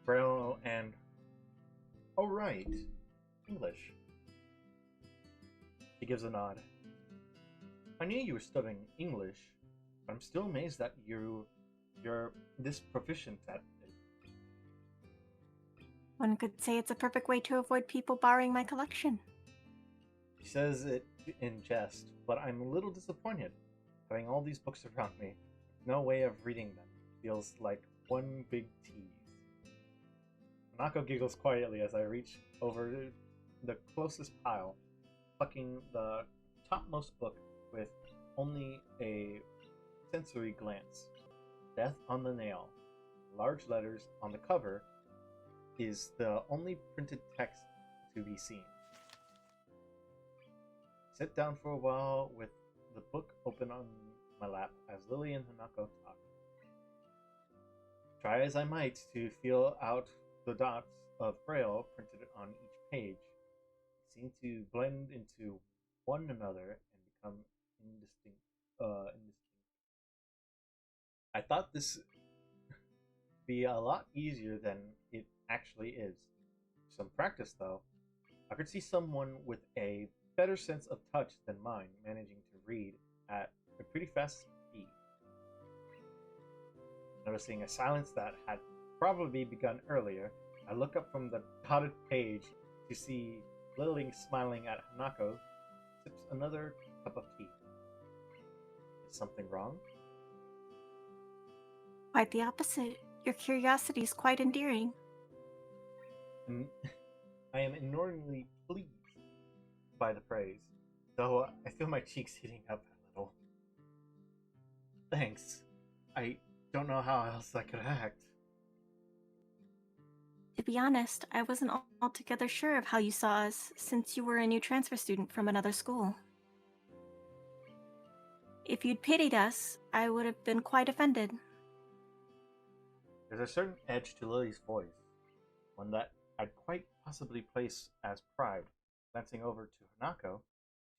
Braille and... Oh, right. English. She gives a nod. I knew you were studying English, but I'm still amazed that you're this proficient at it. One could say it's a perfect way to avoid people borrowing my collection. She says it in jest, but I'm a little disappointed. Having all these books around me, no way of reading them, feels like one big tease. Hanako giggles quietly as I reach over the closest pile, plucking the topmost book with only a sensory glance. Death on the Nail, large letters on the cover, is the only printed text to be seen. Sit down for a while with the book open on my lap as Lily and Hanako talk. Try as I might to feel out the dots of Braille printed on each page, they seem to blend into one another and become indistinct. I thought this would be a lot easier than it actually is. With some practice, though, I could see someone with a better sense of touch than mine managing to read at a pretty fast speed. Noticing a silence that had probably begun earlier, I look up from the dotted page to see Lily smiling at Hanako, sips another cup of tea. Is something wrong? Quite the opposite. Your curiosity is quite endearing. I am inordinately pleased by the praise, though I feel my cheeks heating up a little. Thanks. I don't know how else I could act. To be honest, I wasn't altogether sure of how you saw us, since you were a new transfer student from another school. If you'd pitied us, I would have been quite offended. There's a certain edge to Lily's voice, one that I'd quite possibly place as pride. Glancing over to Hanako,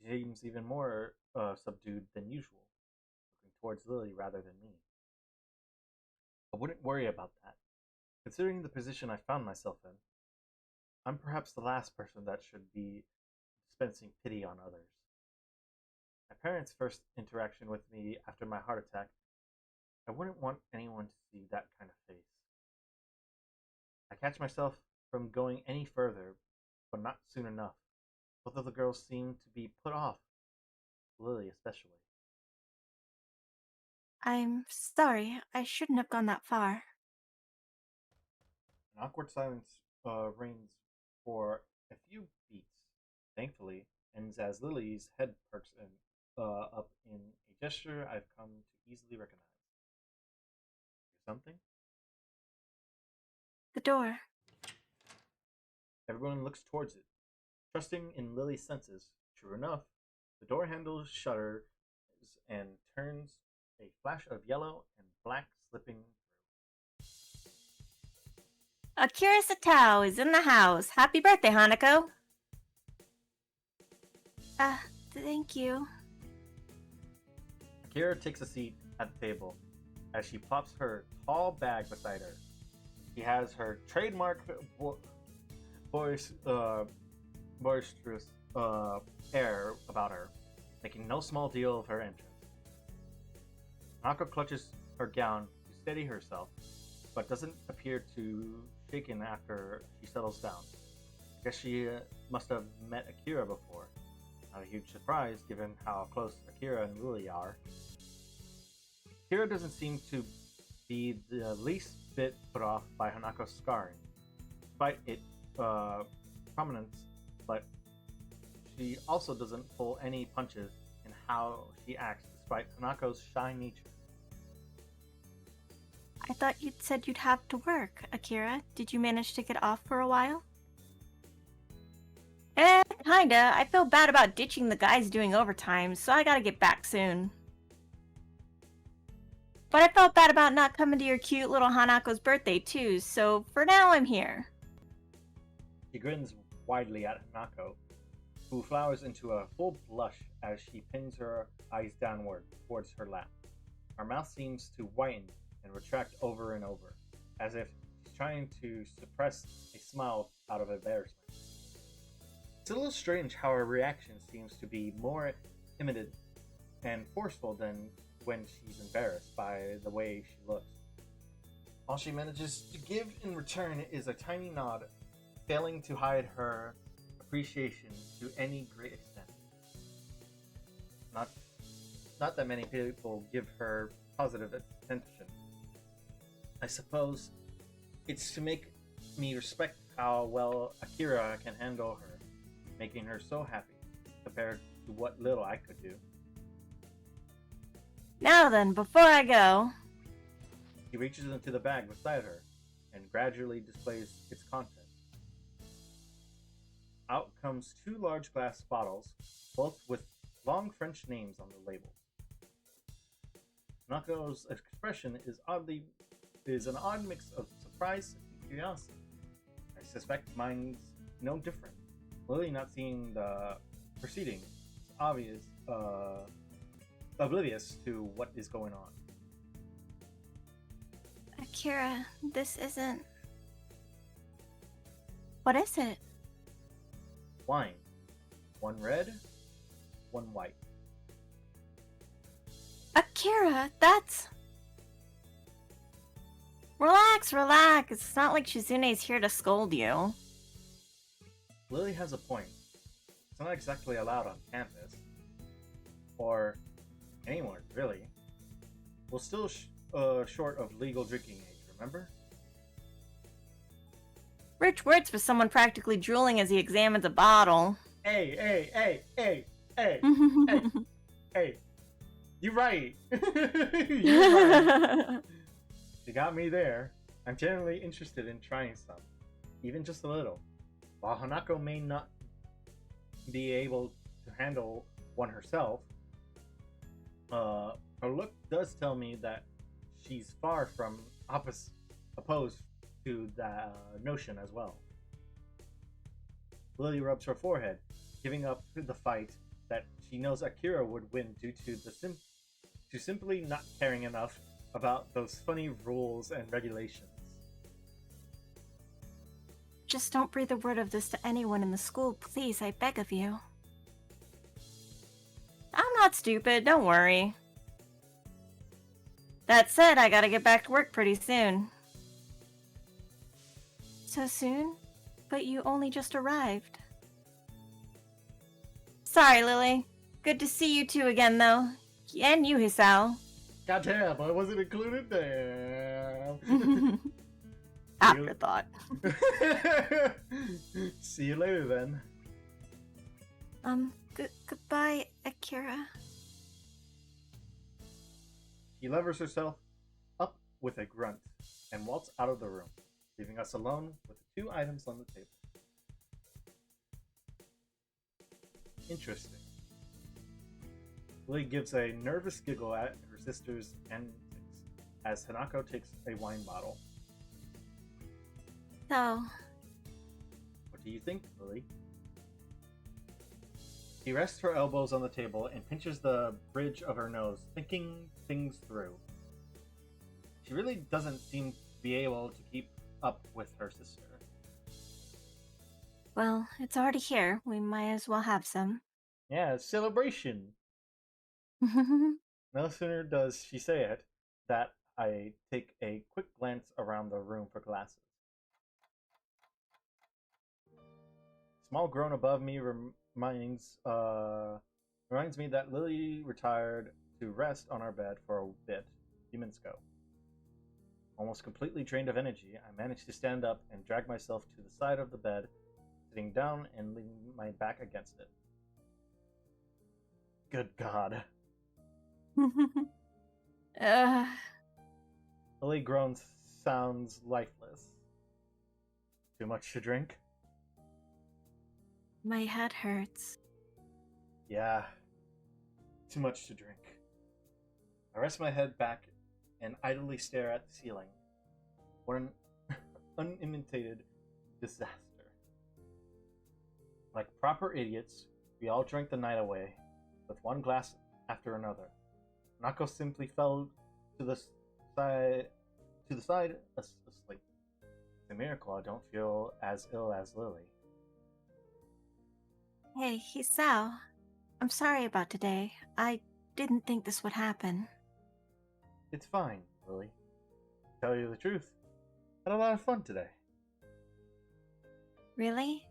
she seems even more subdued than usual, looking towards Lily rather than me. I wouldn't worry about that. Considering the position I found myself in, I'm perhaps the last person that should be dispensing pity on others. My parents' first interaction with me after my heart attack, I wouldn't want anyone to see that kind of face. I catch myself from going any further, but not soon enough. Both of the girls seem to be put off, Lily especially. I'm sorry. I shouldn't have gone that far. An awkward silence reigns for a few beats. Thankfully, ends as Lily's head perks up in a gesture I've come to easily recognize. Something? The door. Everyone looks towards it, trusting in Lily's senses. True enough, the door handle shudders and turns a flash of yellow and black slipping Akira Satao is in the house. Happy birthday, Hanako. Thank you. Akira takes a seat at the table as she plops her tall bag beside her. She has her trademark boisterous air about her, making no small deal of her entrance. Hanako clutches her gown to steady herself, but doesn't appear too shaken after she settles down. I guess she must have met Akira before. Not a huge surprise given how close Akira and Lily are. Akira doesn't seem to be the least bit put off by Hanako's scarring, despite its prominence, but she also doesn't pull any punches in how she acts despite Hanako's shy nature. I thought you'd said you'd have to work, Akira. Did you manage to get off for a while? Kinda. I feel bad about ditching the guys doing overtime, so I gotta get back soon. But I felt bad about not coming to your cute little Hanako's birthday too, so for now I'm here. She grins widely at Hanako, who flowers into a full blush as she pins her eyes downward towards her lap. Her mouth seems to whiten and retract over and over, as if she's trying to suppress a smile out of embarrassment. It's a little strange how her reaction seems to be more timid and forceful than when she's embarrassed by the way she looks. All she manages to give in return is a tiny nod, failing to hide her appreciation to any great extent. Not that many people give her positive attention. I suppose it's to make me respect how well Akira can handle her, making her so happy compared to what little I could do. Now then, before I go, He reaches into the bag beside her and gradually displays its contents. Out comes two large glass bottles, both with long French names on the labels. Nako's expression is an odd mix of surprise and curiosity. I suspect mine's no different. Lily, not seeing the proceedings, is oblivious to what is going on. Akira, this isn't... What is it? Wine. One red, one white. Akira, that's... relax, relax. It's not like Shizune's here to scold you. Lily has a point. It's not exactly allowed on campus. Or anywhere, really. We're still short of legal drinking age, remember? Rich words for someone practically drooling as he examines a bottle. Hey. Hey. You're right. You're right. You got me there. I'm generally interested in trying some. Even just a little. While Hanako may not be able to handle one herself, her look does tell me that she's far from opposed to the notion as well. Lily rubs her forehead, giving up the fight that she knows Akira would win due to simply not caring enough about those funny rules and regulations. Just don't breathe a word of this to anyone in the school, please, I beg of you. I'm not stupid, don't worry. That said, I gotta get back to work pretty soon. So soon? But you only just arrived. Sorry, Lily. Good to see you two again, though. And you, Hisao. God damn, I wasn't included there. Afterthought. See you later then. Goodbye, Akira. She levers herself up with a grunt and waltzes out of the room, leaving us alone with the 2 items on the table. Interesting. Lily gives a nervous giggle at her sister's antics as Hanako takes a wine bottle. So, What do you think, Lily? She rests her elbows on the table and pinches the bridge of her nose, thinking things through. She really doesn't seem to be able to keep up with her sister. well, it's already here. We might as well have some. Yeah, it's celebration. No sooner does she say it that I take a quick glance around the room for glasses. Small groan above me reminds me that Lily retired to rest on our bed for a bit a few minutes ago. Almost completely drained of energy, I managed to stand up and drag myself to the side of the bed, sitting down and leaning my back against it. Good God. Lily groans, sounds lifeless. Too much to drink? My head hurts. Yeah, too much to drink. I rest my head back and idly stare at the ceiling. What an unimitated disaster. Like proper idiots, we all drank the night away, with one glass after another. Nako simply fell to the side asleep. It's a miracle I don't feel as ill as Lily. Hey, Hisao. I'm sorry about today. I didn't think this would happen. It's fine, Lily. To tell you the truth, I had a lot of fun today. Really?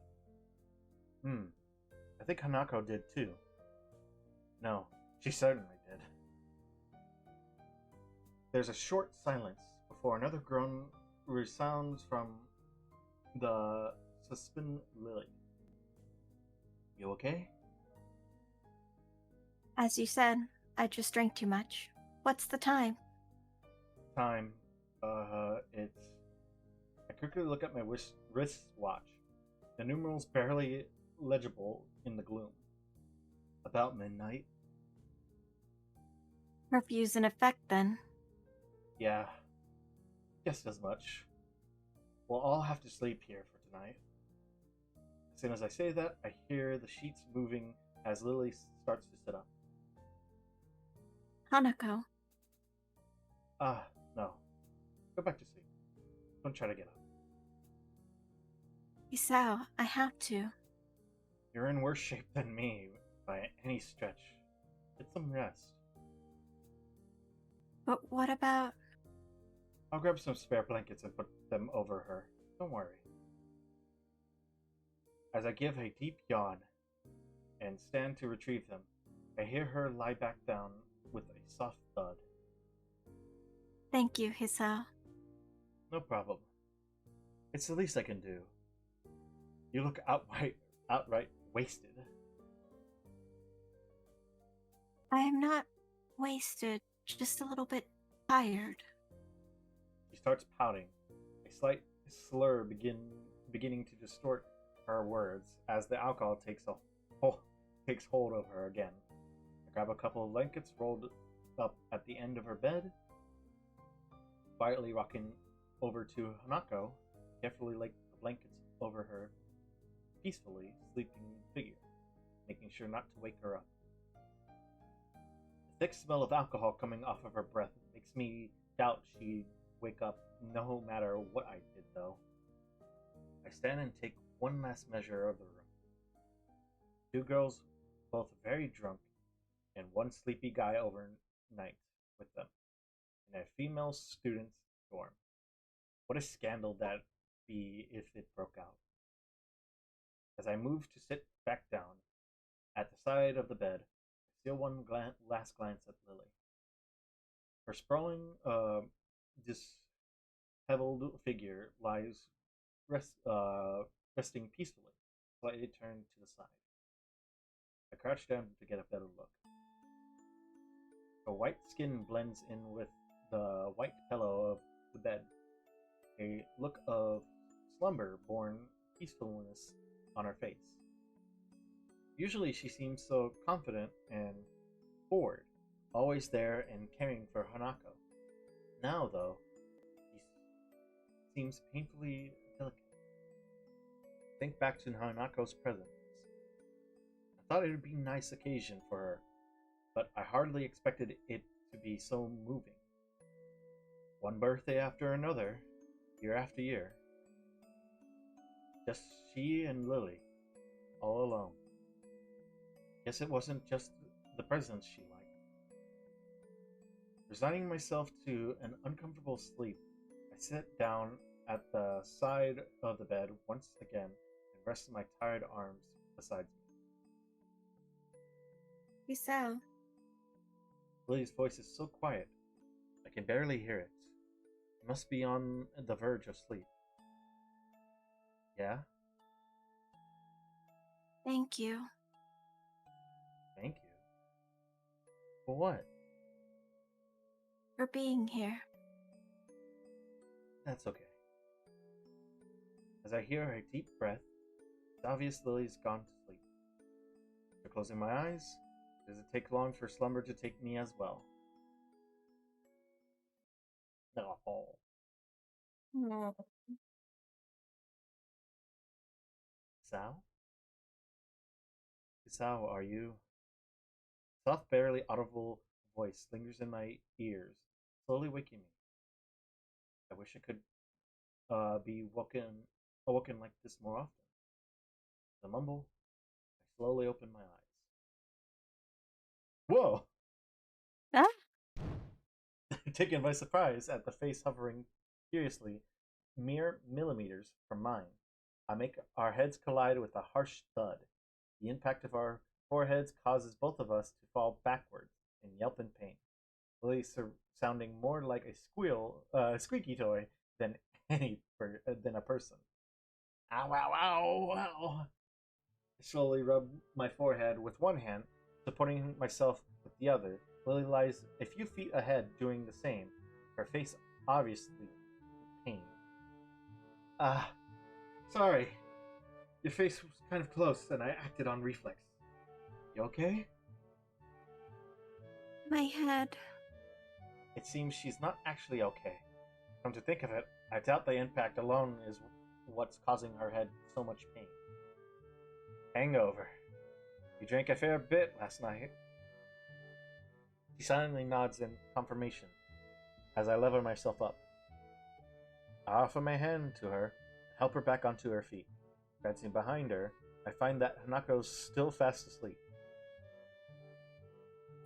I think Hanako did too. No, she certainly did. There's a short silence before another groan resounds from the suspend Lily. You okay? As you said, I just drank too much. What's the time? Time. It's. I quickly look at my wristwatch. The numerals barely legible in the gloom. About midnight? Curfew's in effect then. Yeah. Guessed as much. We'll all have to sleep here for tonight. As soon as I say that, I hear the sheets moving as Lily starts to sit up. Hanako. No. Go back to sleep. Don't try to get up. Hisao, I have to. You're in worse shape than me by any stretch. Get some rest. But what about... I'll grab some spare blankets and put them over her. Don't worry. As I give a deep yawn and stand to retrieve them, I hear her lie back down with a soft thud. Thank you, Hisao. No problem. It's the least I can do. You look outright wasted. I am not wasted, just a little bit tired. She starts pouting, a slight slur beginning to distort her words as the alcohol takes hold of her again. I grab a couple of blankets rolled up at the end of her bed, quietly rocking over to Hanako, carefully lay the blankets over her peacefully sleeping figure, making sure not to wake her up. The thick smell of alcohol coming off of her breath makes me doubt she'd wake up no matter what I did, though. I stand and take one last measure of the room. 2 girls, both very drunk, and 1 sleepy guy overnight with them, in a female student's dorm. What a scandal that'd be if it broke out. As I move to sit back down at the side of the bed, I steal one last glance at Lily. Her sprawling, disheveled figure lies resting peacefully, slightly turned to the side. I crouch down to get a better look. Her white skin blends in with the white pillow of the bed, a look of slumber-born peacefulness on her face. Usually she seems so confident and forward, always there and caring for Hanako. Now, though, she seems painfully delicate. Think back to Hanako's presence. I thought it would be a nice occasion for her, but I hardly expected it to be so moving. One birthday after another, year after year. Just she and Lily, all alone. Guess it wasn't just the presents she liked. Resigning myself to an uncomfortable sleep, I sit down at the side of the bed once again and rest my tired arms beside me. Isao, Lily's voice is so quiet, I can barely hear it. She must be on the verge of sleep. Yeah? thank you. Thank you. For what? For being here. That's okay. As I hear her deep breath, it's obvious Lily's gone to sleep. After closing my eyes, does it take long for slumber to take me as well? No. No. Sal? Sal, are you? Soft, barely audible voice lingers in my ears, slowly waking me. I wish I could be awoken like this more often. The mumble, I slowly open my eyes. Whoa! Huh? Taken by surprise at the face hovering curiously mere millimeters from mine. I make our heads collide with a harsh thud. The impact of our foreheads causes both of us to fall backwards and yelp in pain. Lily sounding more like a squeaky toy than than a person. Ow! Ow! Ow! Ow! I slowly rub my forehead with one hand, supporting myself with the other. Lily lies a few feet ahead, doing the same, her face obviously in pain. Ah, sorry. Your face was kind of close, and I acted on reflex. You okay? My head. It seems she's not actually okay. Come to think of it, I doubt the impact alone is what's causing her head so much pain. Hangover. You drank a fair bit last night. She silently nods in confirmation as I lever myself up. I offer my hand to her and help her back onto her feet. Glancing behind her, I find that Hanako's still fast asleep.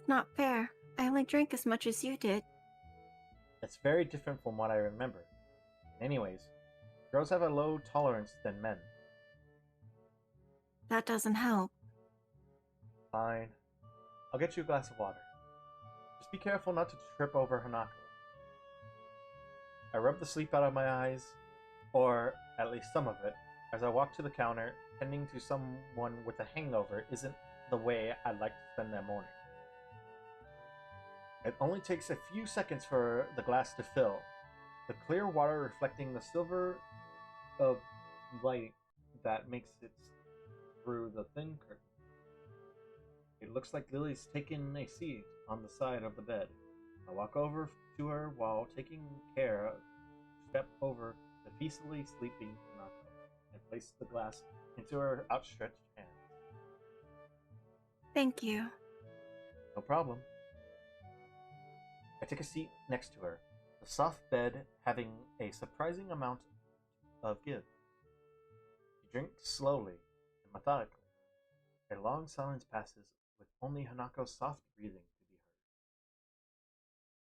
Not fair. I only drank as much as you did. It's very different from what I remember. Anyways, girls have a low tolerance than men. That doesn't help. Fine. I'll get you a glass of water. Just be careful not to trip over Hanako. I rub the sleep out of my eyes, or at least some of it, as I walk to the counter. Tending to someone with a hangover isn't the way I'd like to spend that morning. It only takes a few seconds for the glass to fill, the clear water reflecting the silver of light that makes it through the thin curtain. It looks like Lily's taken a seat on the side of the bed. I walk over to her while taking care to step over the peacefully sleeping Hanako and place the glass into her outstretched hand. Thank you. No problem. I take a seat next to her, the soft bed having a surprising amount of give. She drinks slowly and methodically. A long silence passes with only Hanako's soft breathing to be heard.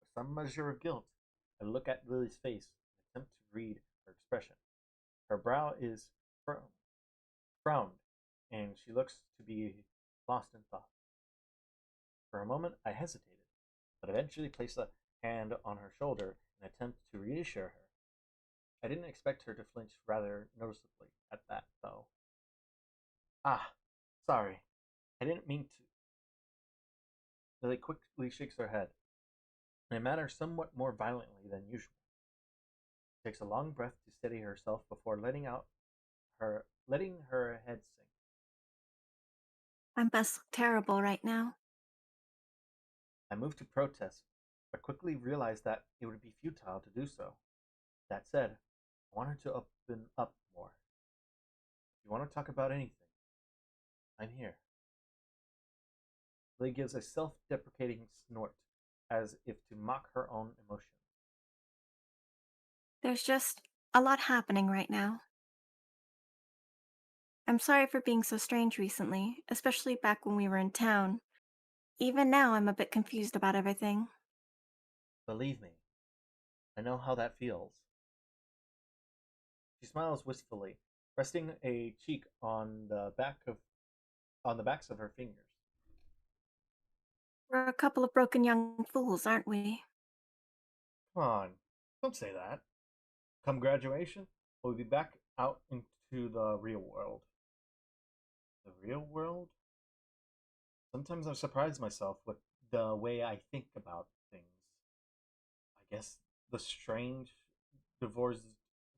With some measure of guilt, I look at Lily's face and attempt to read her expression. Her brow is frowned, and she looks to be lost in thought. For a moment, I hesitated, but eventually placed a hand on her shoulder in an attempt to reassure her. I didn't expect her to flinch rather noticeably at that, though. Ah, sorry. I didn't mean to. Lily quickly shakes her head, in a manner somewhat more violently than usual. She takes a long breath to steady herself before letting her head sink. I must look terrible right now. I moved to protest, but quickly realized that it would be futile to do so. That said, I want her to open up more. If you want to talk about anything, I'm here. Lily gives a self-deprecating snort, as if to mock her own emotion. There's just a lot happening right now. I'm sorry for being so strange recently, especially back when we were in town. Even now, I'm a bit confused about everything. Believe me, I know how that feels. She smiles wistfully, resting a cheek on the backs of her fingers. We're a couple of broken young fools, aren't we? Come on, don't say that. Come graduation, we'll be back out into the real world. The real world? Sometimes I surprise myself with the way I think about things. I guess the strange, divorced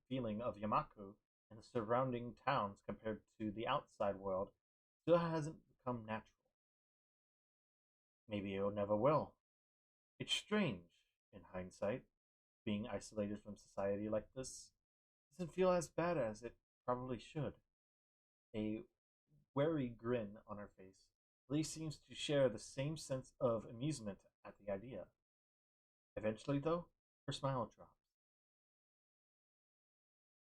feeling of Yamaku and the surrounding towns compared to the outside world still hasn't become natural. Maybe it never will. It's strange, in hindsight, being isolated from society like this. Doesn't feel as bad as it probably should. A wary grin on her face, Lee seems to share the same sense of amusement at the idea. Eventually, though, her smile drops.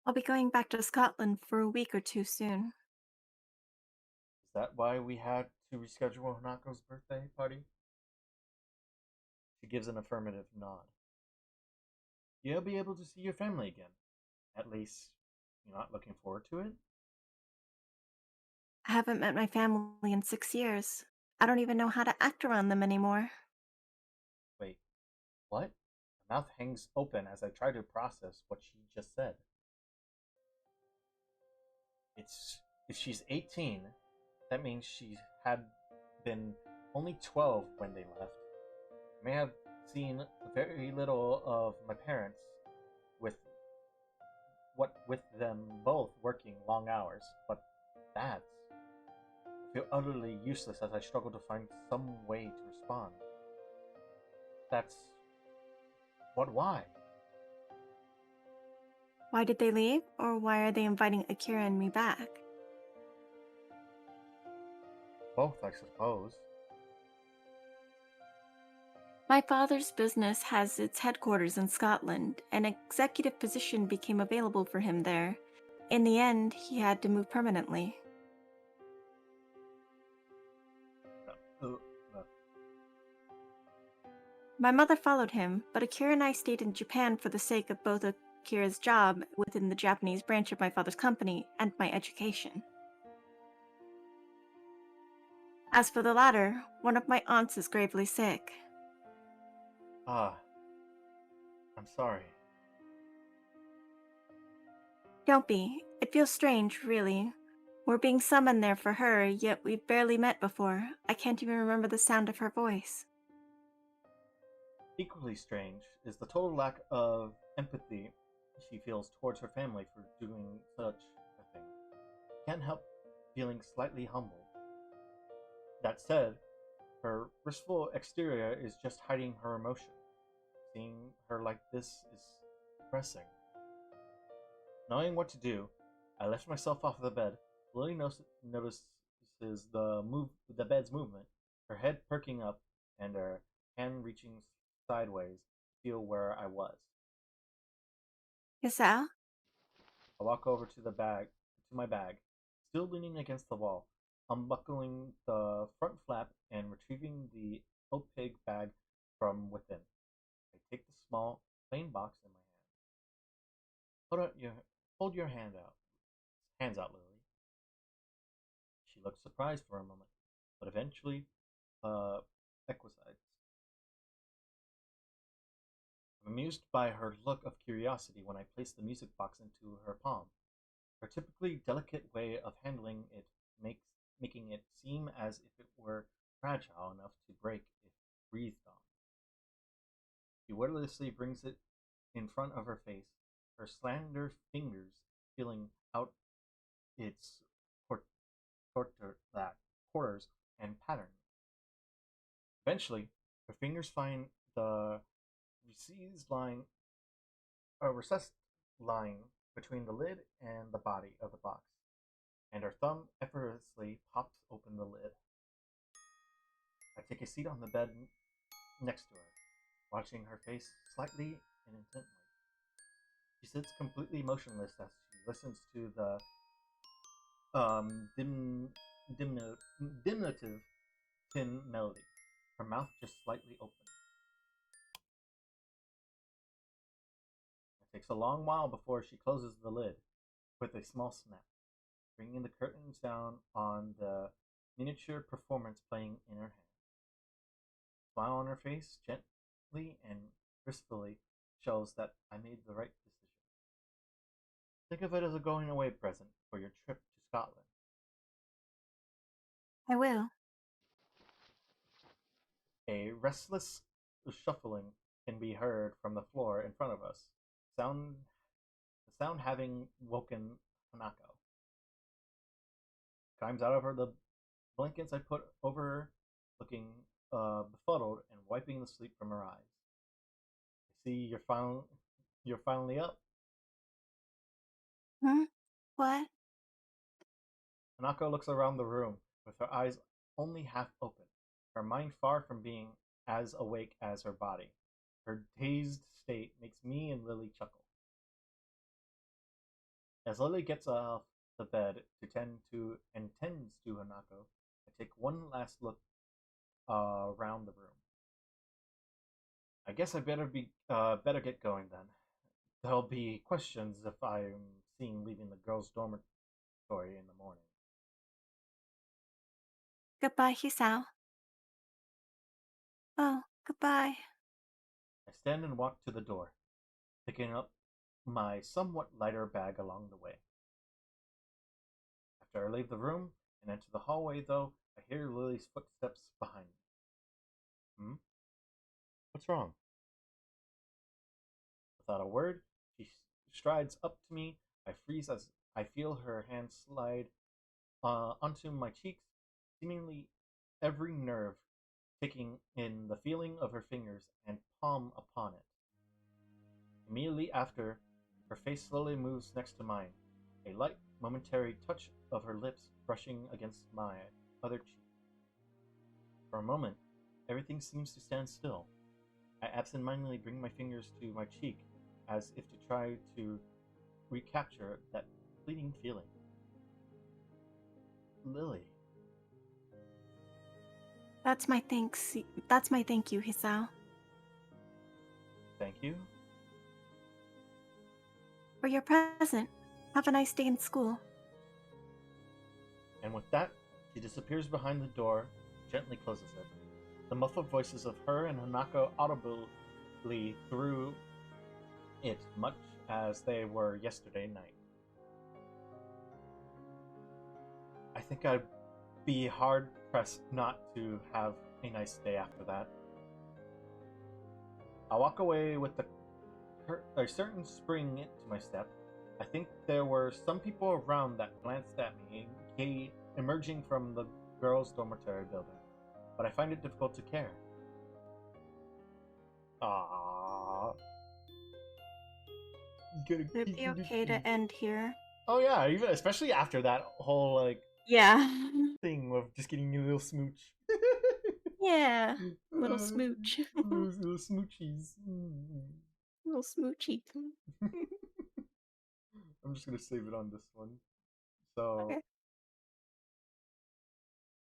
I'll be going back to Scotland for a week or two soon. Is that why we had to reschedule Hanako's birthday party? She gives an affirmative nod. You'll be able to see your family again. At least, you're not looking forward to it? I haven't met my family in 6 years. I don't even know how to act around them anymore. Wait, what? My mouth hangs open as I try to process what she just said. It's if she's 18, that means she had been only 12 when they left. I may have seen very little of my parents with with them both working long hours, but that's I feel utterly useless as I struggle to find some way to respond. That's why? Why did they leave, or why are they inviting Akira and me back? Both, I suppose. My father's business has its headquarters in Scotland. An executive position became available for him there. In the end, he had to move permanently. Uh, uh, My mother followed him, but Akira and I stayed in Japan for the sake of both Akira's job within the Japanese branch of my father's company and my education. As for the latter, one of my aunts is gravely sick. ah, I'm sorry. Don't be. It feels strange, really. We're being summoned there for her, yet we've barely met before. I can't even remember the sound of her voice. Equally strange is the total lack of empathy she feels towards her family for doing such a thing. Can't help feeling slightly humbled. That said, her wistful exterior is just hiding her emotion. Seeing her like this is depressing. Knowing what to do, I lift myself off the bed. Lily notices the bed's movement, her head perking up, and her hand reaching sideways to feel where I was. Giselle? I walk over to my bag, still leaning against the wall, unbuckling the front flap and retrieving the opaque bag from within. I take the small, plain box in my hand. Hold your hands out, Lily. She looks surprised for a moment, but eventually, equicides. I'm amused by her look of curiosity when I place the music box into her palm. Her typically delicate way of handling it making it seem as if it were fragile enough to break if breathed on. She wordlessly brings it in front of her face, her slender fingers feeling out its quarters and pattern. Eventually, her fingers find the recessed line, recessed line between the lid and the body of the box, and her thumb effortlessly pops open the lid. I take a seat on the bed next to her, watching her face slightly and intently. She sits completely motionless as she listens to the dim, diminutive tin melody, her mouth just slightly open. It takes a long while before she closes the lid with a small snap, bringing the curtains down on the miniature performance playing in her hand. A smile on her face, gently and crisply, shows that I made the right decision. Think of it as a going away present for your trip to Scotland. I will. A restless shuffling can be heard from the floor in front of us, sound the sound having woken Hanako. Climbs out of her the blankets I put over her, looking befuddled and wiping the sleep from her eyes. I see you're finally up. Hmm? What? Hanako looks around the room with her eyes only half open, her mind far from being as awake as her body. Her dazed state makes me and Lily chuckle. As Lily gets off the bed to tends to Hanako, I take one last look around the room. I guess I better get going then. There'll be questions if I'm seen leaving the girls' dormitory in the morning. Goodbye, Hisao. Oh, goodbye. I stand and walk to the door, picking up my somewhat lighter bag along the way. After I leave the room and enter the hallway, though, I hear Lily's footsteps behind me. Hmm? What's wrong? Without a word, she strides up to me. I freeze as I feel her hand slide onto my cheeks, seemingly every nerve taking in the feeling of her fingers and palm upon it. Immediately after, her face slowly moves next to mine, a light, momentary touch of her lips brushing against my other cheek. For a moment, everything seems to stand still. I absentmindedly bring my fingers to my cheek as if to try to recapture that fleeting feeling. Lily. That's my thanks. That's my thank you, Hisao. Thank you. For your present. Have a nice day in school. And with that, she disappears behind the door, gently closes it. The muffled voices of her and Hanako audibly through it, much as they were yesterday night. I think I'd be hard pressed not to have a nice day after that. I walk away with a certain spring into my step. I think there were some people around that glanced at me, emerging from the girls' dormitory building, but I find it difficult to care. Ah, Would it be okay to end here? Oh yeah, even especially after that whole Yeah. thing of just getting a little smooch. Yeah. Little smooch. little smoochies. Little smoochy. I'm just gonna save it on this one. So Okay.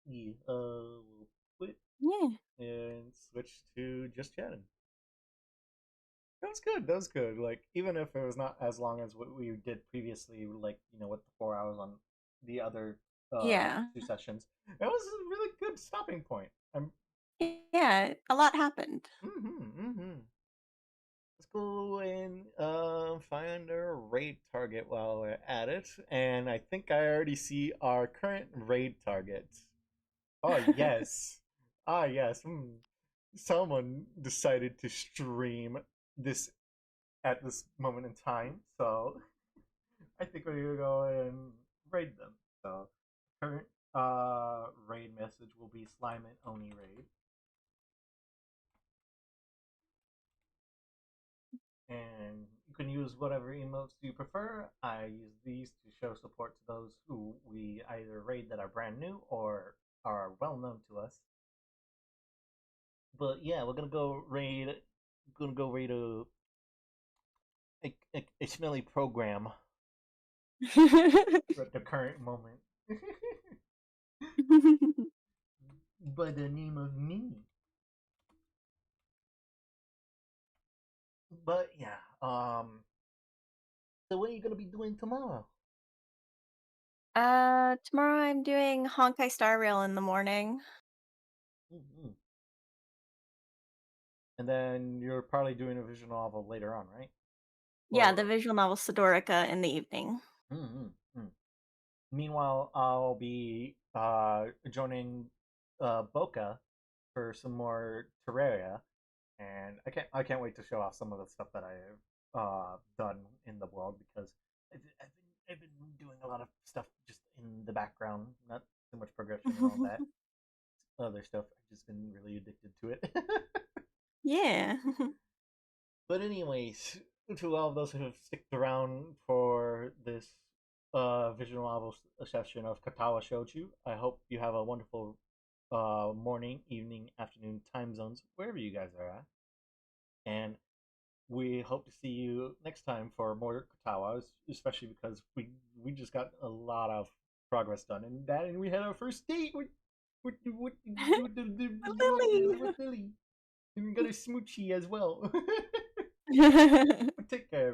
yeah, we'll quit Yeah. and switch to just chatting. That was good. That was good. Like even if it was not as long as what we did previously, like with the 4 hours on the other Yeah. 2 sessions, it was a really good stopping point. I'm Yeah. A lot happened. mm-hmm. go and find our raid target while we're at it. And I think I already see our current raid target. Oh yes. Ah yes. Someone decided to stream this at this moment in time, so I think we're gonna go and raid them. So current raid message will be slime and Oni raid. And you can use whatever emotes you prefer. I use these to show support to those who we either raid that are brand new or are well known to us. But yeah, we're gonna go raid. A smelly program at the current moment by the name of me. But yeah, so what are you gonna be doing tomorrow? Tomorrow I'm doing Honkai Star Rail in the morning. Mm-hmm. And then you're probably doing a visual novel later on, right? Yeah, Or the visual novel Sidorica in the evening. mm-hmm. Meanwhile, I'll be joining Boca for some more Terraria, and I can't wait to show off some of the stuff that I've done in the world because I've been doing a lot of stuff just in the background, not so much progression and all that other stuff. I've just been really addicted to it. Yeah. But anyways, to all of those who have sticked around for this visual novel session of Katawa Shoujo II, I hope you have a wonderful morning, evening, afternoon time zones, wherever you guys are at. And we hope to see you next time for more Katawas, especially because we just got a lot of progress done in that, and we had our first date with Lily. Lily. And we got a smoochie as well. Take care,